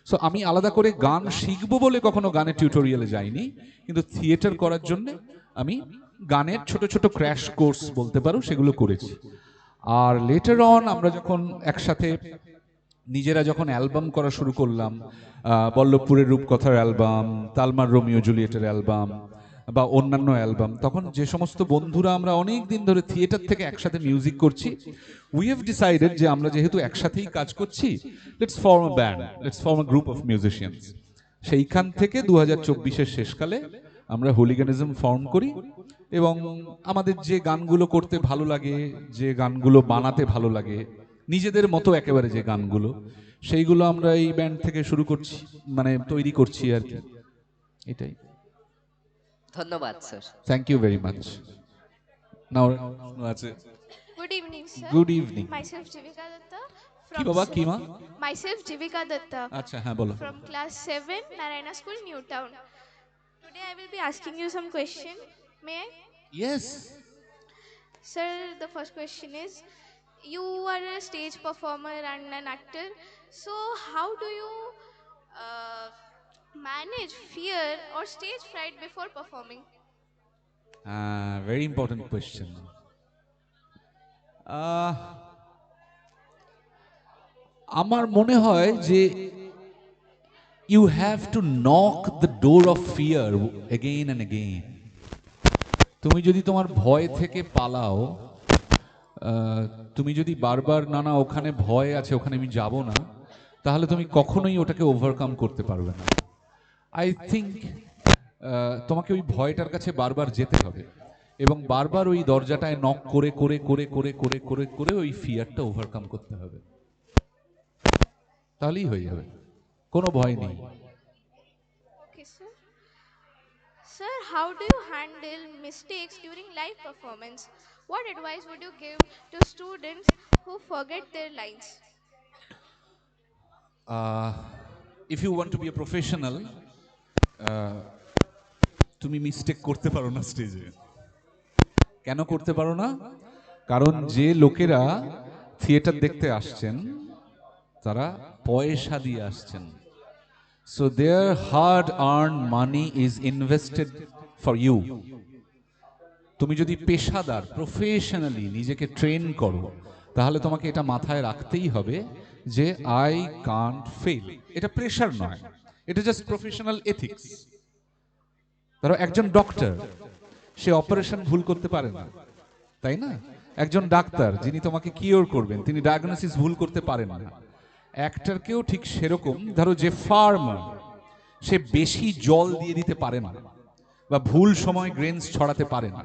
সো আমি আলাদা করে গান শিখবো বলে কখনো গানের টিউটোরিয়ালে যাইনি, কিন্তু থিয়েটার করার জন্য আমি গানের ছোট ছোট ক্র্যাশ কোর্স বলতে পারো সেগুলো করেছি। আর লেটার অন আমরা যখন একসাথে নিজেরা যখন অ্যালবাম করা শুরু করলাম, বল্লভপুরের রূপকথার অ্যালবাম, তালমার রোমিও জুলিয়েটের অ্যালবাম বা অন্যান্য অ্যালবাম, তখন যে সমস্ত বন্ধুরা আমরা অনেক দিন ধরে থিয়েটার থেকে একসাথে মিউজিক করছি, উই হ্যাভ ডিসাইডেড যে আমরা যেহেতু একসাথেই কাজ করছি, let's form a band, let's form a group of musicians. সেইখান থেকে 2024-এর শেষকালে আমরা হুলিগানিজম ফর্ম করি এবং আমাদের যে গানগুলো করতে ভালো লাগে, যে গানগুলো বানাতে ভালো লাগে, নিজেদের মতো একেবারে যে গানগুলো, সেইগুলো আমরা এই ব্যান্ড থেকে শুরু করছি, মানে তৈরি করছি আর কি। এটাই। ধন্যবাদ স্যার। Thank you very much. নাও আছে। Good evening, sir. Good evening. Myself Jivika Datta. কি বাবা, কি মা? Myself Jivika Datta. আচ্ছা, হ্যাঁ বলো। From class 7, Narayana School, Newtown. Today I will be asking you some question. May I? Yes. Sir, the first question is, you are a stage performer and an actor. So how do you manage fear or stage fright before performing? Very important question. আমার মনে হয় যে you have to knock the door of fear again and again. তুমি যদি তোমার ভয় থেকে পালাও, তুমি যদি বারবার না না ওখানে ভয় আছে, ওখানে আমি যাব না, তাহলে তুমি কখনোই ওটাকে ওভারকাম করতে পারবে না। আই থিঙ্ক তোমাকে ওই ভয়টার কাছে বারবার যেতে হবে এবং বারবার ওই দরজাটায় নক করে করে করে করে করে করে করে ওই ফিয়ারটা ওভারকাম করতে হবে, তাহলেই হয়ে যাবে, কোনো ভয় নেই। Okay, sir. Sir, how do you handle mistakes during live performance? What advice would you give to students who forget their lines? If you want to be a professional, তুমি মিস্টেক করতে পারো না স্টেজে। কেন করতে পারো না? কারণ যে লোকেরা থিয়েটার দেখতে আসছেন তারা পয়সা দিয়ে আসছেন। So their hard earn money is invested for you. তুমি যদি পেশাদার প্রফেশনালি নিজেকে ট্রেন করো, তাহলে তোমাকে এটা মাথায় রাখতেই হবে যে আই কান্ট ফেল। এটা প্রেশার নয়, এটা জাস্ট প্রফেশনাল এথিক্স। ধরো একজন ডক্টর, সে অপারেশন ভুল করতে পারে না, তাই না? একজন ডাক্তার যিনি তোমাকে কিওর করবেন তিনি ডায়াগনোসিস ভুল করতে পারেন না। অ্যাক্টরকেও ঠিক সেরকম, ধরো যে ফার্মার সে বেশি জল দিয়ে দিতে পারে না বা ভুল সময় গ্রেনস ছড়াতে পারে না,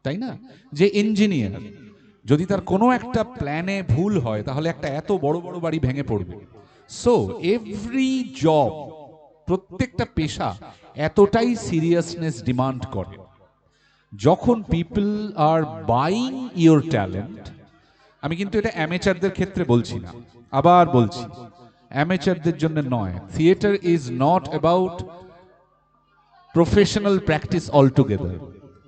তাই না? যে ইঞ্জিনিয়ার যদি তার কোনো একটা প্ল্যানে ভুল হয় তাহলে একটা এত বড় বড় বাড়ি ভেঙে পড়বে। সো এভরি জব, প্রত্যেকটা পেশা এতটাই সিরিয়াসনেস ডিমান্ড করে। যখন people are buying your talent, আমি কিন্তু এটা অ্যামেচারদের ক্ষেত্রে বলছি না, আবার বলছি অ্যামেচারদের জন্য নয়। Theatre is not about professional practice altogether.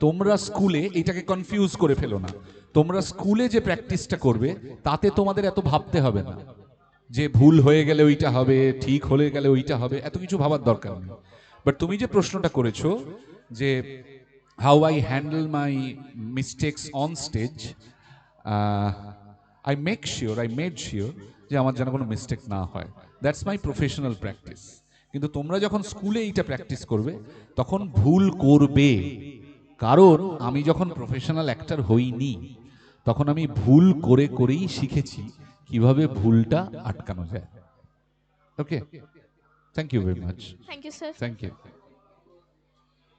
তোমরা স্কুলে এটাকে কনফিউজ করে ফেলো না। তোমরা স্কুলে যে প্র্যাকটিসটা করবে তাতে তোমাদের এত ভাবতে হবে না যে ভুল হয়ে গেলে ওইটা হবে, ঠিক হয়ে গেলে ওইটা হবে, এত কিছু ভাবার দরকার নেই। বাট তুমি যে প্রশ্নটা করেছো যে how I handle my mistakes on stage, I made sure যে আমার যেন কোনো মিস্টেক না হয়। That's my professional practice. কিন্তু তোমরা যখন স্কুলে এইটা প্র্যাকটিস করবে তখন ভুল করবে, কারণ আমি যখন প্রফেশনাল অ্যাক্টর হইনি তখন আমি ভুল করে করেই শিখেছি কিভাবে ভুলটা আটকানো যায়। Okay, thank you very much. Thank you, sir. Thank you.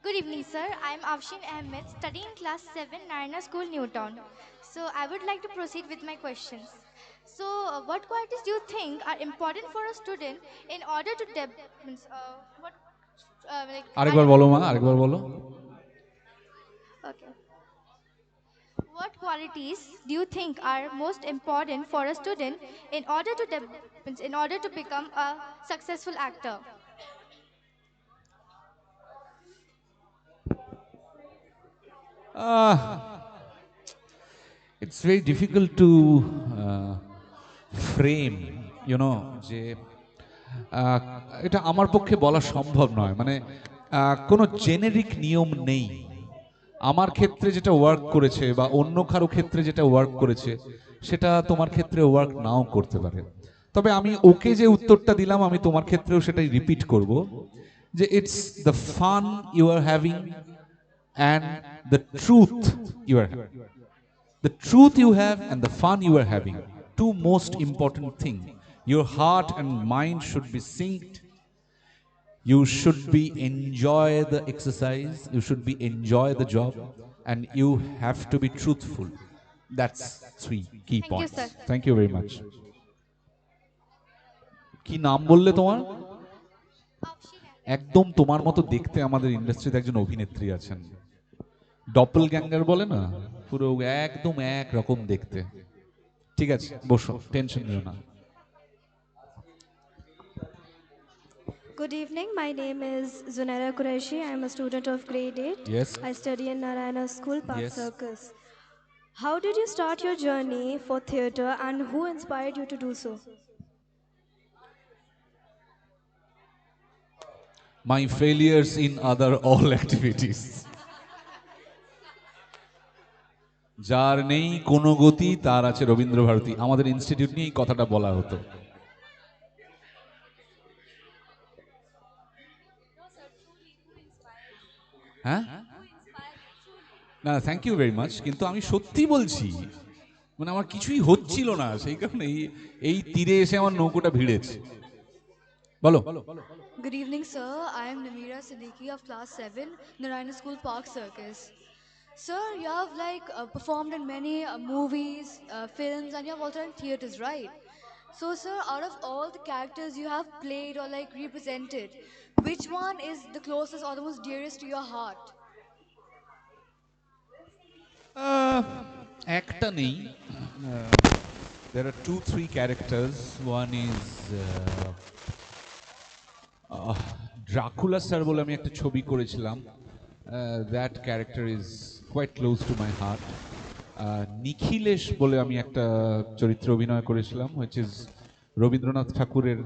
Good evening, sir. I am Afshin Ahmed, studying class 7, Narayana School, Newtown. So, I would like to proceed with my questions. So, what qualities do you think are important for a student in order to আরেকবার বলো মা, আরেকবার বলো। Okay. What qualities do you think are most important for a student in order to become a successful actor? It's very difficult to frame, you know, যে এটা আমার পক্ষে বলা সম্ভব নয়। মানে কোনো জেনেরিক নিয়ম নেই। আমার ক্ষেত্রে যেটা ওয়ার্ক করেছে বা অন্য কারো ক্ষেত্রে যেটা ওয়ার্ক করেছে সেটা তোমার ক্ষেত্রে ওয়ার্ক নাও করতে পারে। তবে আমি ওকে যে উত্তরটা দিলাম আমি তোমার ক্ষেত্রেও সেটাই রিপিট করব, যে it's the fun you are having and the truth you are having. The truth you have and the fun you are having, two most important things. Your heart and mind should be synced. You should be enjoy the exercise, you should be enjoy the job, and you have to be truthful. That's three key Thank you, points. sir. Thank you very much. কি নাম বললে তোমার? একদম তোমার মতো দেখতে আমাদের ইন্ডাস্ট্রিতে একজন অভিনেত্রী আছেন, ডপল গ্যাঙ্গার বলে না, পুরো একদম এক রকম দেখতে। ঠিক আছে, বসো, টেনশন নিও না। Good evening. My name is Zunaira Qureshi. I am a student of grade 8. Yes. I study in Narayana School, Park Yes. Circus. How did you start your journey for theatre and who inspired you to do so? My failures in other all activities. যার নেই কোনো গতি তার আছে রবীন্দ্র ভারতী। আমাদের institute নিয়ে এই কথাটা বলা হতো। হ্যাঁ, না, থ্যাংক ইউ ভেরি মাচ। কিন্তু আমি সত্যি বলছি, মানে আমার কিছুই হচ্ছিল না, সেই কারণে এই তীরে এসে আমার নৌকোটা ভিড়েছে। বলো। Good evening, sir. I am Namira Siddiqui of class 7, Narayana School, Park Circus. Sir, you have performed in many movies, films, and you have also done theatres, right? So, sir, out of all the characters you have played or represented, which one is the closest or the most dearest to your heart? একটা নেই, there are 2-3 characters. One is Dracula sir বলে আমি একটা ছবি করেছিলাম, that character is quite close to my heart. Nikhilesh বলে আমি একটা চরিত্রে অভিনয় করেছিলাম, হুইচ ইজ রবীন্দ্রনাথ ঠাকুরের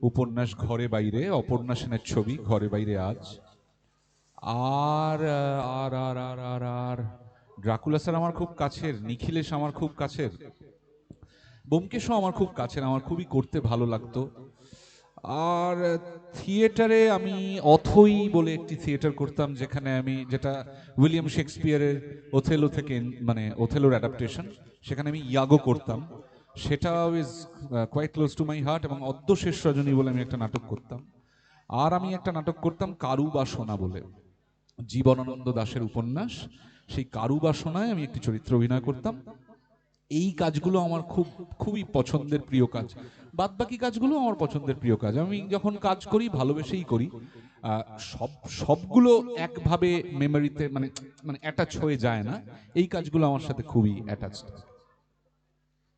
উপন্যাস ঘরে বাইরে, অপর্ণা সেনের ছবি ঘরে বাইরে আজ। আর আর আর আর আর আর ড্রাকুলা স্যার আমার খুব কাছের, নিখিলেশ আমার খুব কাছের, ব্যোমকেশও আমার খুব কাছের, আমার খুবই করতে ভালো লাগতো। আর থিয়েটারে আমি অথই বলে একটি থিয়েটার করতাম, যেখানে আমি, যেটা উইলিয়াম শেক্সপিয়ারের ওথেলো থেকে, মানে ওথেলোর অ্যাডাপ্টেশন, সেখানে আমি ইয়াগো করতাম। সেটা is quite close to my heart. এবং অদ্যশেষ রজনী বলে আমি একটা নাটক করতাম। আর আমি একটা নাটক করতাম কারু বা সোনা বলে, জীবনানন্দ দাশের উপন্যাস। সেই কারু বা সোনায় আমি একটি চরিত্র অভিনয় করতাম। এই কাজগুলো আমার খুবই পছন্দের প্রিয় কাজ। বাদবাকি কাজগুলো আমার পছন্দের প্রিয় কাজ। আমি যখন কাজ করি ভালোবেসেই করি। সবগুলো একভাবে মেমোরিতে মানে মানে অ্যাটাচ হয়ে যায় না। এই কাজগুলো আমার সাথে খুবই attached.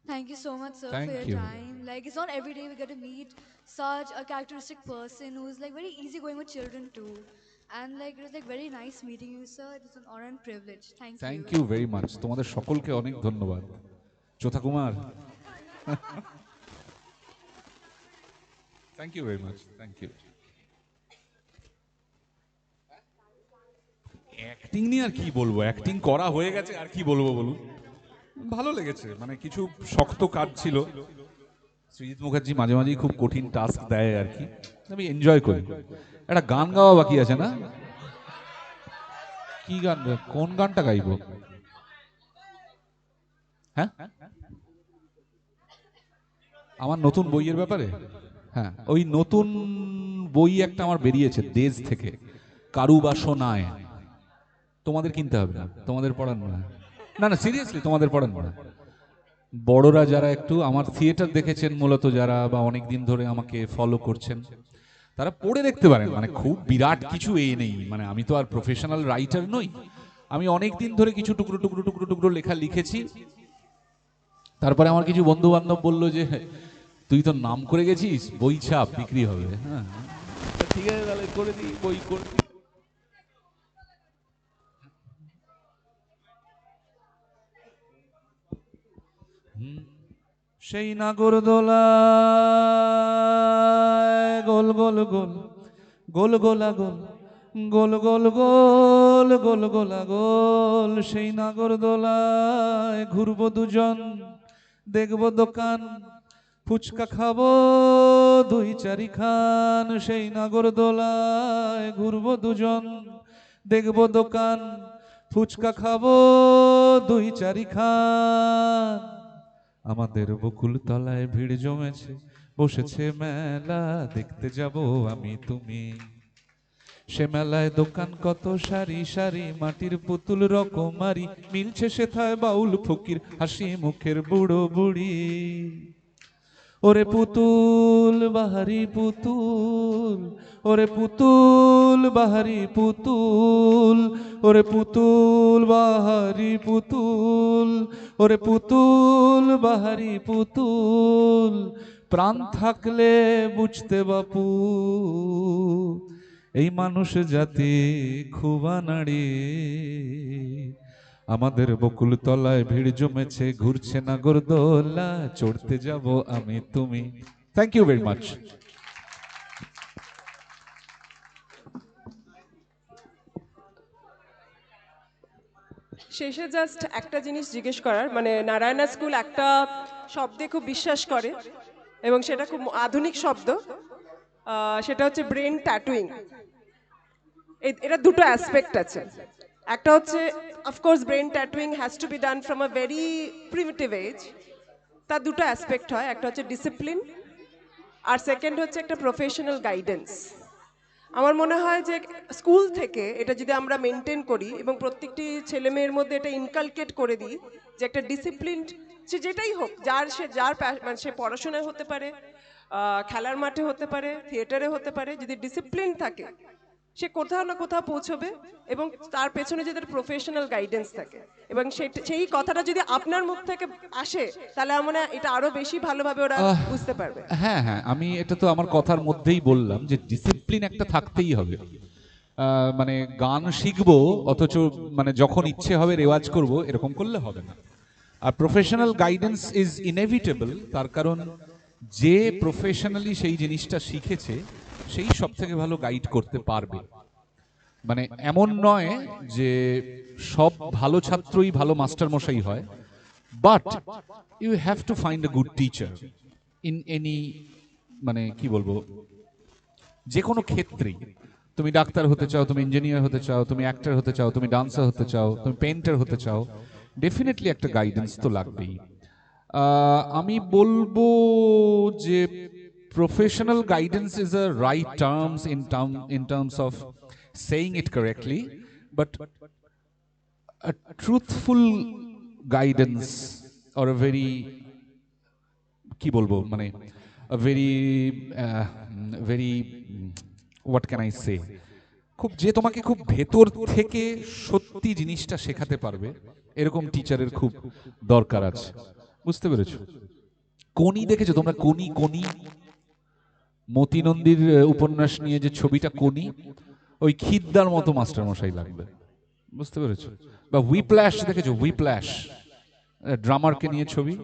Thank you so much, sir, Thank for your you. time. Like, it's not every day we get to meet such a characteristic person who's like very easygoing with children too. And like, it was like very nice meeting you, sir. It was an honor and privilege. Thank thank you. You very much. তোমাদের সকলকে অনেক ধন্যবাদ। চোথা Kumar, thank you very much. Thank you. Acting নিয়ে আর কি বলবো, acting করা হয়ে গেছে, আর কি বলবো বলুন। ভালো লেগেছে, মানে কিছু শক্ত কাজ ছিল। সৃজিত মুখার্জি মাঝে মাঝেই খুব কঠিন টাস্ক দেয় আর কি, আমি এনজয় করি। একটা গান গাওয়া বাকি আছে না? কি গান? কোন গানটা গাইবো? হ্যাঁ, আমার নতুন বইয়ের ব্যাপারে? হ্যাঁ, ওই নতুন বই একটা আমার বেরিয়েছে দেশ থেকে, কারু বা সোনায়। তোমাদের কিনতে হবে না, তোমাদের পড়ান না। না না, সিরিয়াসলি তোমাদের পড়ান না। বড়রা যারা একটু আমার থিয়েটার দেখেছেন মূলত যারা, বা অনেক দিন ধরে আমাকে ফলো করছেন, তারা পড়ে দেখতে পারেন। মানে খুব বিরাট কিছু এই নেই, মানে আমি তো আর প্রফেশনাল রাইটার নই। আমি অনেক দিন ধরে কিছু টুকরো টুকরো টুকরো টুকরো লেখা লিখেছি। তারপরে আমার কিছু বন্ধু বান্ধব বললো যে তুই তো নাম করে গেছিস, বই ছাপ, বিক্রি হবে। হ্যাঁ ঠিক আছে, তাহলে করে দিই, বই করে দিই। সেই নাগরদোলায় গোল গোল গোল গোল গোলা গোল গোল গোল গোল গোল গোলা গোল, সেই নাগরদোলায় ঘুরবো দুজন, দেখবো দোকান, ফুচকা খাবো দুই চারি খান। সেই নাগরদোলায় ঘুরবো দুজন, দেখবো দোকান, ফুচকা খাবো দুই চারি খান। আমাদের বকুল তলায় ভিড় জমেছে, বসেছে মেলা, দেখতে যাব আমি তুমি। সে মেলায় দোকান কত সারি সারি, মাটির পুতুল রকমারি, মিলছে সেথায় বাউল ফকির, হাসি মুখের বুড়ো বুড়ি। ওরে পুতুল বাহারি পুতুল, ওরে পুতুল বাহারি পুতুল, ওরে পুতুল বাহারি পুতুল, ওরে পুতুল বাহারি পুতুল, প্রাণ থাকলে বুঝতে বাপু, এই মানুষ জাতি খুবা নাড়ি। আমাদের বকুল তলায় ভিড় জমেছে, ঘুরছে নাগরদোলা, চড়তে যাব আমি তুমি। Thank you very much. শেষে জাস্ট একটা জিনিস জিজ্ঞেস করার, মানে নারায়ণা স্কুল একটা শব্দে খুব বিশ্বাস করে এবং সেটা খুব আধুনিক শব্দ, সেটা হচ্ছে ব্রেন ট্যাটুইং। এটা দুটো অ্যাসপেক্ট আছে। একটা হচ্ছে of course brain tattooing has to be done from a very primitive age. তার দুটো অ্যাসপেক্ট হয়, একটা হচ্ছে ডিসিপ্লিন, আর সেকেন্ড হচ্ছে একটা প্রফেশনাল গাইডেন্স। আমার মনে হয় যে স্কুল থেকে এটা যদি আমরা মেনটেন করি এবং প্রত্যেকটি ছেলে মেয়ের মধ্যে এটা ইনকালকেট করে দিই যে একটা ডিসিপ্লিন, সে যেটাই হোক, যার মানে সে পড়াশোনায় হতে পারে, খেলার মাঠে হতে পারে, থিয়েটারে হতে পারে, যদি ডিসিপ্লিন থাকে সে কোথাও না কোথাও পৌঁছবে, এবং তার পেছনে যদি প্রফেশনাল গাইডেন্স থাকে এবং সেই কথাটা যদি আপনার মুখ থেকে আসে, তাহলে আমরা এটা আরো বেশি ভালোভাবে ওরা বুঝতে পারবে। হ্যাঁ হ্যাঁ, আমি এটা তো আমার কথার মধ্যেই বললাম যে ডিসিপ্লিন একটা থাকতেই হবে। মানে গান শিখবো অথচ মানে যখন ইচ্ছে হবে রেওয়াজ করব, এরকম করলে হবে না। আর প্রফেশনাল গাইডেন্স ইজ ইনএভিটেবল, তার কারণ যে প্রফেশনালি সেই জিনিসটা শিখেছে সেই সব থেকে ভালো গাইড করতে পারবে। মানে এমন নয় যে সব ভালো ছাত্রই ভালো মাস্টার মশাই হয়, but you have to find a good teacher in any, মানে কি বলবো, যে কোনো ক্ষেত্রেই, তুমি ডাক্তার হতে চাও, তুমি ইঞ্জিনিয়ার হতে চাও, তুমি অ্যাক্টর হতে চাও, তুমি ডান্সার হতে চাও, তুমি পেন্টার হতে চাও, ডেফিনেটলি একটা গাইডেন্স তো লাগবেই। আমি বলবো যে professional guidance is a right terms in terms of saying it correctly, but a truthful guidance or a very কি বলবো মানে a very very what can I say, খুব যে তোমাকে খুব ভেতর থেকে সত্যি জিনিসটা শেখাতে পারবে এরকম টিচারের খুব দরকার আছে। বুঝতে পেরেছো? কোনি দেখেছো তোমরা? কোনি কোনি মতি নন্দীর উপন্যাস নিয়ে যে ছবিটা কোনি, ওই খিদ্দার মতো মাস্টার মশাই লাগবে। বুঝতে পেরেছো? বা হুইপ্ল্যাশ দেখেছো? হুইপ্ল্যাশ ড্রামারকে নিয়ে ছবি,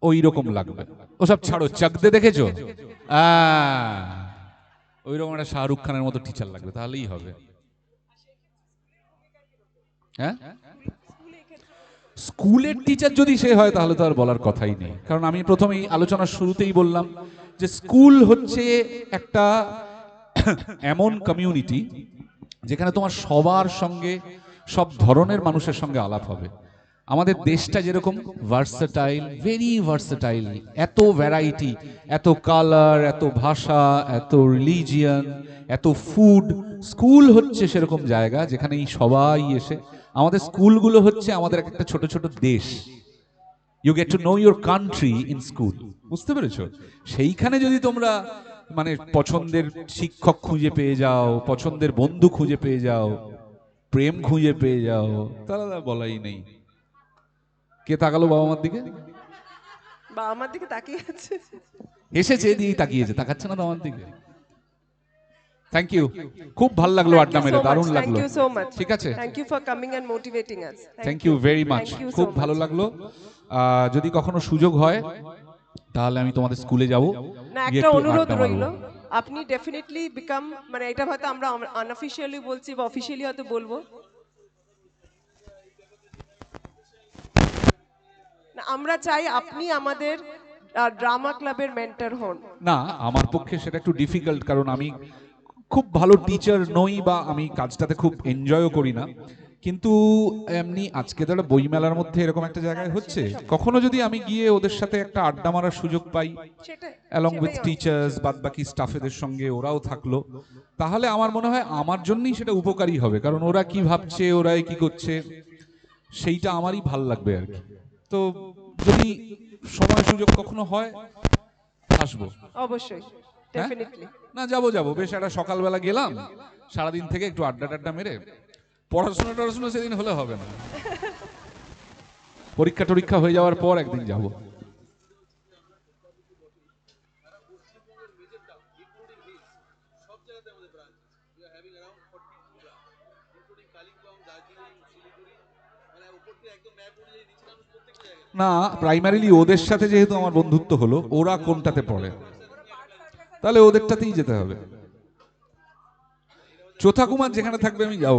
ওই রকম লাগবে। ওসব ছাড়ো, চাকদে দেখেছো? ওই রকম একটা শাহরুখ খানের মতো টিচার লাগবে, তাহলেই হবে। হ্যাঁ, স্কুলের টিচার যদি সে হয় তাহলে তো আর বলার কথাই নেই। কারণ আমি প্রথমেই আলোচনার শুরুতেই বললাম যে স্কুল হচ্ছে একটা এমন কমিউনিটি যেখানে তোমার সবার সঙ্গে, সব ধরনের মানুষের সঙ্গে আলাপ হবে। আমাদের দেশটা যেরকম ভার্সেটাইল, ভেরি ভার্সেটাইল, এত ভ্যারাইটি, এত কালার, এত ভাষা, এত রিলিজিয়ান, এত ফুড, স্কুল হচ্ছে সেরকম জায়গা যেখানে এই সবাই এসে, আমাদের স্কুলগুলো হচ্ছে আমাদের একটা ছোট ছোট দেশ। You get to know your country in school. বুঝতে পেরেছো? সেইখানে যদি তোমরা মানে পছন্দের শিক্ষক খুঁজে পেয়ে যাও, পছন্দের বন্ধু খুঁজে পেয়ে যাও, প্রেম খুঁজে পেয়ে যাও, তাহলে বলাই নেই। কে তাকালো বাবা মার দিকে? বা আমার দিকে তাকিয়ে আছে, এসেছে দিয়ে তাকিয়েছে, তাকাচ্ছে না তো আমার দিকে। থ্যাংক ইউ, খুব ভালো লাগলো আড্ডা মেরে, দারুণ লাগলো। থ্যাংক ইউ সো মাচ, ঠিক আছে, thank you for coming and motivating us. Thank you very much, খুব ভালো লাগলো। যদি কখনো সুযোগ হয় তাহলে আমি তোমাদের স্কুলে যাব। না, একটা অনুরোধ রইল, আপনি ডেফিনেটলি বিকাম, মানে এটা হয়তো আমরা আনঅফিশিয়ালি বলছি বা অফিশিয়ালি হয়তো বলবো না, আমরা চাই আপনি আমাদের ড্রামা ক্লাবের মেন্টর হন। না, আমার পক্ষে সেটা একটু ডিফিকাল্ট, কারণ আমি খুব ভালো টিচার নই বা আমি কাজটাতে খুব এনজয়ও করি না। কিন্তু এমনি আজকে তো একটা বইমেলার মধ্যে এরকম একটা জায়গায় হচ্ছে, কখনো যদি আমি গিয়ে ওদের সাথে একটা আড্ডা মারার সুযোগ পাই, অ্যালং উইথ টিচার্স, বাদ বাকি স্টাফেদের সঙ্গে ওরাও থাকলো, তাহলে আমার মনে হয় আমার জন্যই সেটা উপকারী হবে। কারণ ওরা কি ভাবছে, ওরা কি করছে, সেইটা আমারই ভাল লাগবে আর কি। তো যদি সময় সুযোগ কখনো হয় আসবো অবশ্যই, ডেফিনেটলি। না, যাবো যাবো, বেশ একটা সকালবেলা গেলাম, সারাদিন থেকে একটু আড্ডা টাড্ডা মেরে, পড়াশোনা সেদিন হলে হবে না, পরীক্ষা টরীক্ষা হয়ে যাওয়ার পর একদিন যাব। না, প্রাইমারিলি ওদের সাথে যেহেতু আমার বন্ধুত্ব হলো, ওরা কোনটাতে পড়ে তাহলে ওদেরটাতেই যেতে হবে। চোথা কুমার যেখানে থাকবে আমি যাব।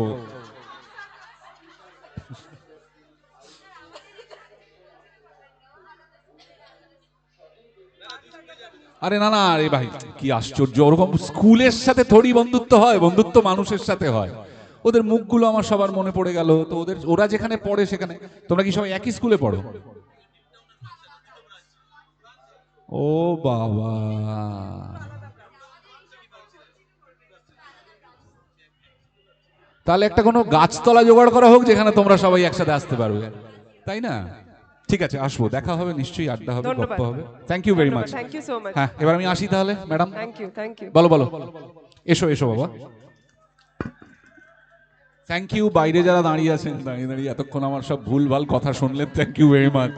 আরে না না, আরে ভাই কি আশ্চর্য, ওরকম স্কুলের সাথে থোড়ি বন্ধুত্ব হয়, বন্ধুত্ব মানুষের সাথে হয়। ওদের মুখগুলো আমার সবার মনে পড়ে গেল। তো ওরা যেখানে পড়ে সেখানে, তোমরা কি সবাই একই স্কুলে পড়ো? ও বাবা, তাহলে একটা কোনো গাছতলা জোগাড় করা হোক যেখানে তোমরা সবাই একসাথে আসতে পারবে, তাই না? ঠিক আছে, আসবো, দেখা হবে নিশ্চয়ই, আড্ডা হবে, গল্প হবে। Thank you very much. Thank you so much. হ্যাঁ, এবার আমি আসি তাহলে madam. Thank you, thank you. বলো বলো, এসো এসো বাবা। থ্যাংক ইউ, বাইরে যারা দাঁড়িয়ে আছেন, দাঁড়িয়ে দাঁড়িয়ে এতক্ষণ আমার সব ভুলভাল কথা শুনলেন, থ্যাংক ইউ ভেরি মাচ।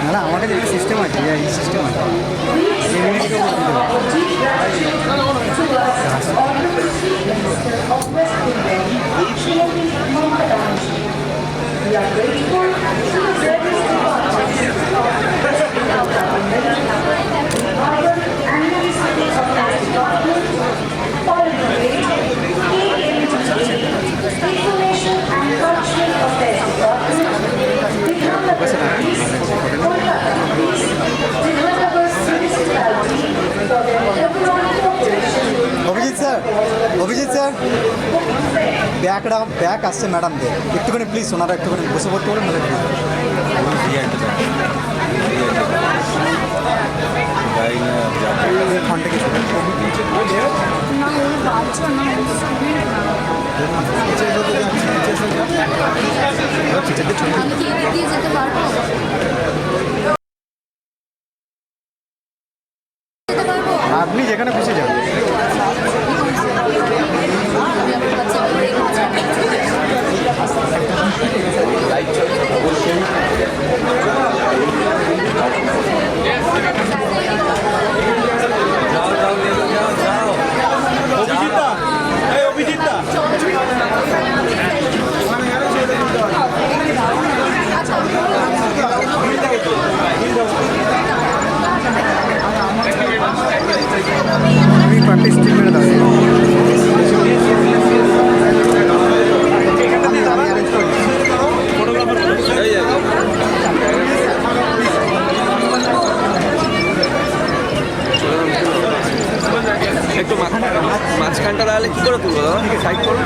না আমাদের যেটা সিস্টেম আছে এই সিস্টেম আছে অভিজিৎ স্যার ব্যাক আসছে ম্যাডামদের একটুখানি প্লিজ ওনারা একটুখানি বসে পড়তে পারেন আপনি যেখানে খুশি যান একটু মাঝখানটা দাঁড়ালে কি করে তুলবো দাদা সাইড করো